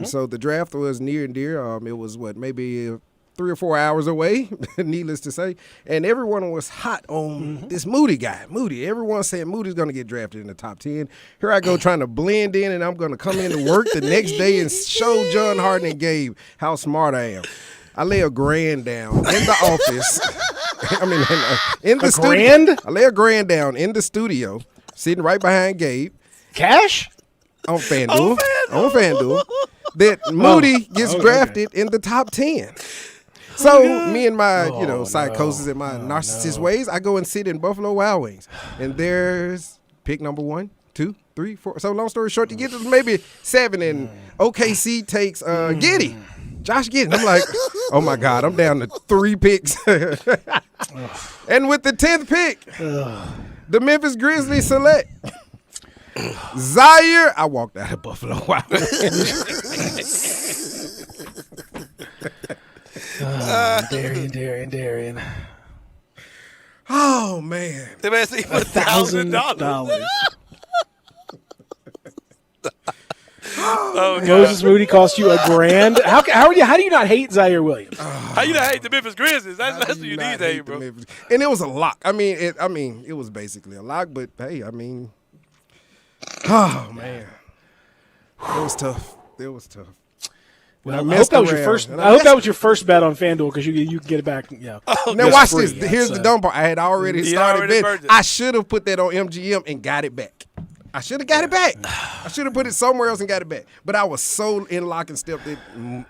So the draft was near and dear. It was, maybe 3 or 4 hours away, needless to say. And everyone was hot on this Moody guy. Moody. Everyone said Moody's going to get drafted in the top 10. Here I go trying to blend in, and I'm going to come into work the next day and show John Harden and Gabe how smart I am. I lay $1,000 down in the office. In the studio. I lay $1,000 down in the studio, sitting right behind Gabe. Cash? On FanDuel. On FanDuel. That Moody gets drafted in the top 10. So me and my, psychosis and my narcissist ways, I go and sit in Buffalo Wild Wings. And there's pick number 1, 2, 3, 4. So long story short, to get to maybe 7, and OKC takes Giddey. Josh Giddey. I'm like, oh, my God, I'm down to 3 picks. And with the 10th pick, the Memphis Grizzlies select Zaire. I walked out of Buffalo Wild Darian. Oh, man. The man said $1,000. Oh, Moses Moody cost you $1,000. How do you not hate Zaire Williams? How you not hate the Memphis Grizzlies? That's what you need, hate, bro. And it was a lock. It was basically a lock. But hey, oh man, it was tough. Well, I hope that was your first. I hope that was your first bet on FanDuel, because you can get it back. Now watch this. Here's the dumb part. I had already started betting. I should have put that on MGM and got it back. I should have got it back. I should have put it somewhere else and got it back. But I was so in lock and step that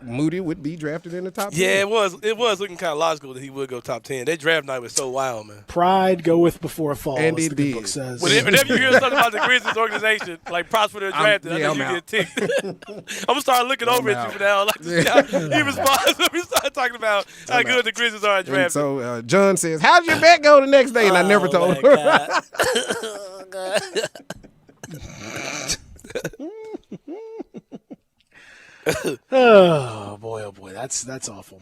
Moody would be drafted in the top 10. Yeah, it was looking kind of logical that he would go top 10. That draft night was so wild, man. Pride goeth before a fall, and as it the good did. book says. Whenever you hear something about the Grizzlies organization, like props for their drafting, I know you get ticked. I'm going to start looking over at you from now on. He responds when we start talking about how good the Grizzlies are at drafting. And so John says, how'd your bet go the next day? And I never told him. Oh boy, that's awful.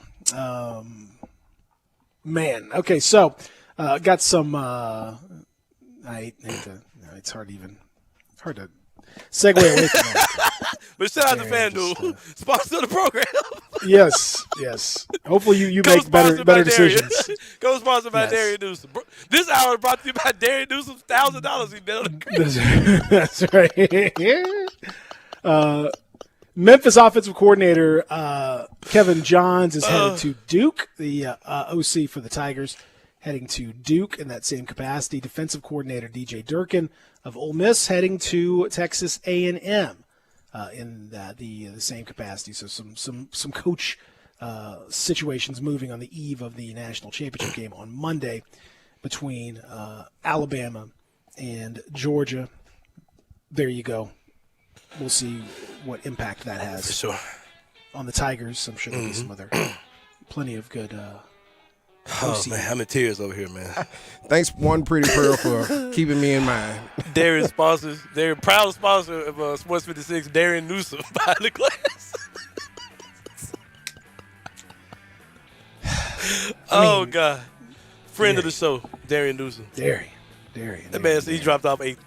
Man, okay, so got some. I hate to. It's hard to segue away from that. But shout out to FanDuel, sponsor the program. Yes. Hopefully you make better decisions. Co-sponsored by Darian Newsom. This hour brought to you by Darian Newsom's $1,000 he bet on the That's right. Memphis offensive coordinator Kevin Johns is headed to Duke. The OC for the Tigers heading to Duke in that same capacity. Defensive coordinator DJ Durkin of Ole Miss heading to Texas A&M in the same capacity. So some coach situations moving on the eve of the national championship game on Monday between Alabama and Georgia. There you go. We'll see what impact that has on the Tigers. I'm sure there'll be some other plenty of good. Oh man, I'm in tears over here, man. Thanks, One Pretty Pearl, for keeping me in mind. Darian sponsors. They're proud sponsor of Sports 56. Darian Newsom behind the glass. God, friend of the show, Darian Newsom. Darian. That man said he dropped off $1,000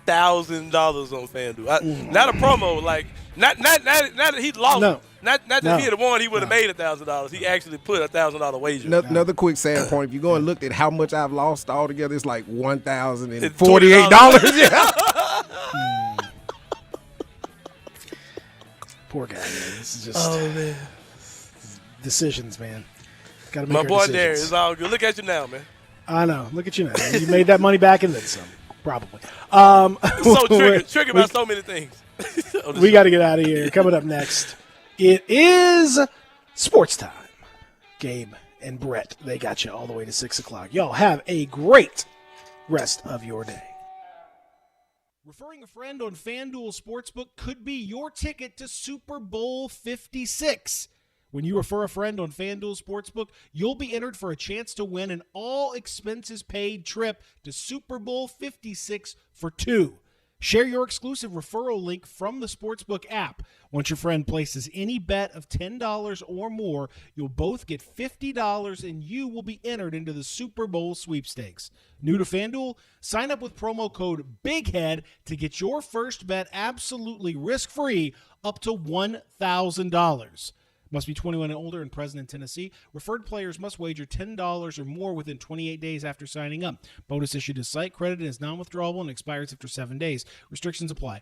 on FanDuel. Not a promo, like not that he lost. No. Not that if he had won, he would have made $1,000. He actually put a $1,000 wager. Another quick sad point. If you go and look at how much I've lost altogether, it's like $1,048. Poor guy, man. This is just decisions, man. Got to make my boy decisions. Darian, it's all good. Look at you now, man. I know. Look at you now. You made that money back and then some, probably. So triggered by so many things. We got to get out of here. Coming up next, it is sports time. Gabe and Brett, they got you all the way to 6 o'clock. Y'all have a great rest of your day. Referring a friend on FanDuel Sportsbook could be your ticket to Super Bowl 56. When you refer a friend on FanDuel Sportsbook, you'll be entered for a chance to win an all-expenses-paid trip to Super Bowl 56 for two. Share your exclusive referral link from the Sportsbook app. Once your friend places any bet of $10 or more, you'll both get $50 and you will be entered into the Super Bowl sweepstakes. New to FanDuel? Sign up with promo code BIGHEAD to get your first bet absolutely risk-free up to $1,000. Must be 21 and older and present in Tennessee. Referred players must wager $10 or more within 28 days after signing up. Bonus issued as site credit is non-withdrawable and expires after 7 days. Restrictions apply.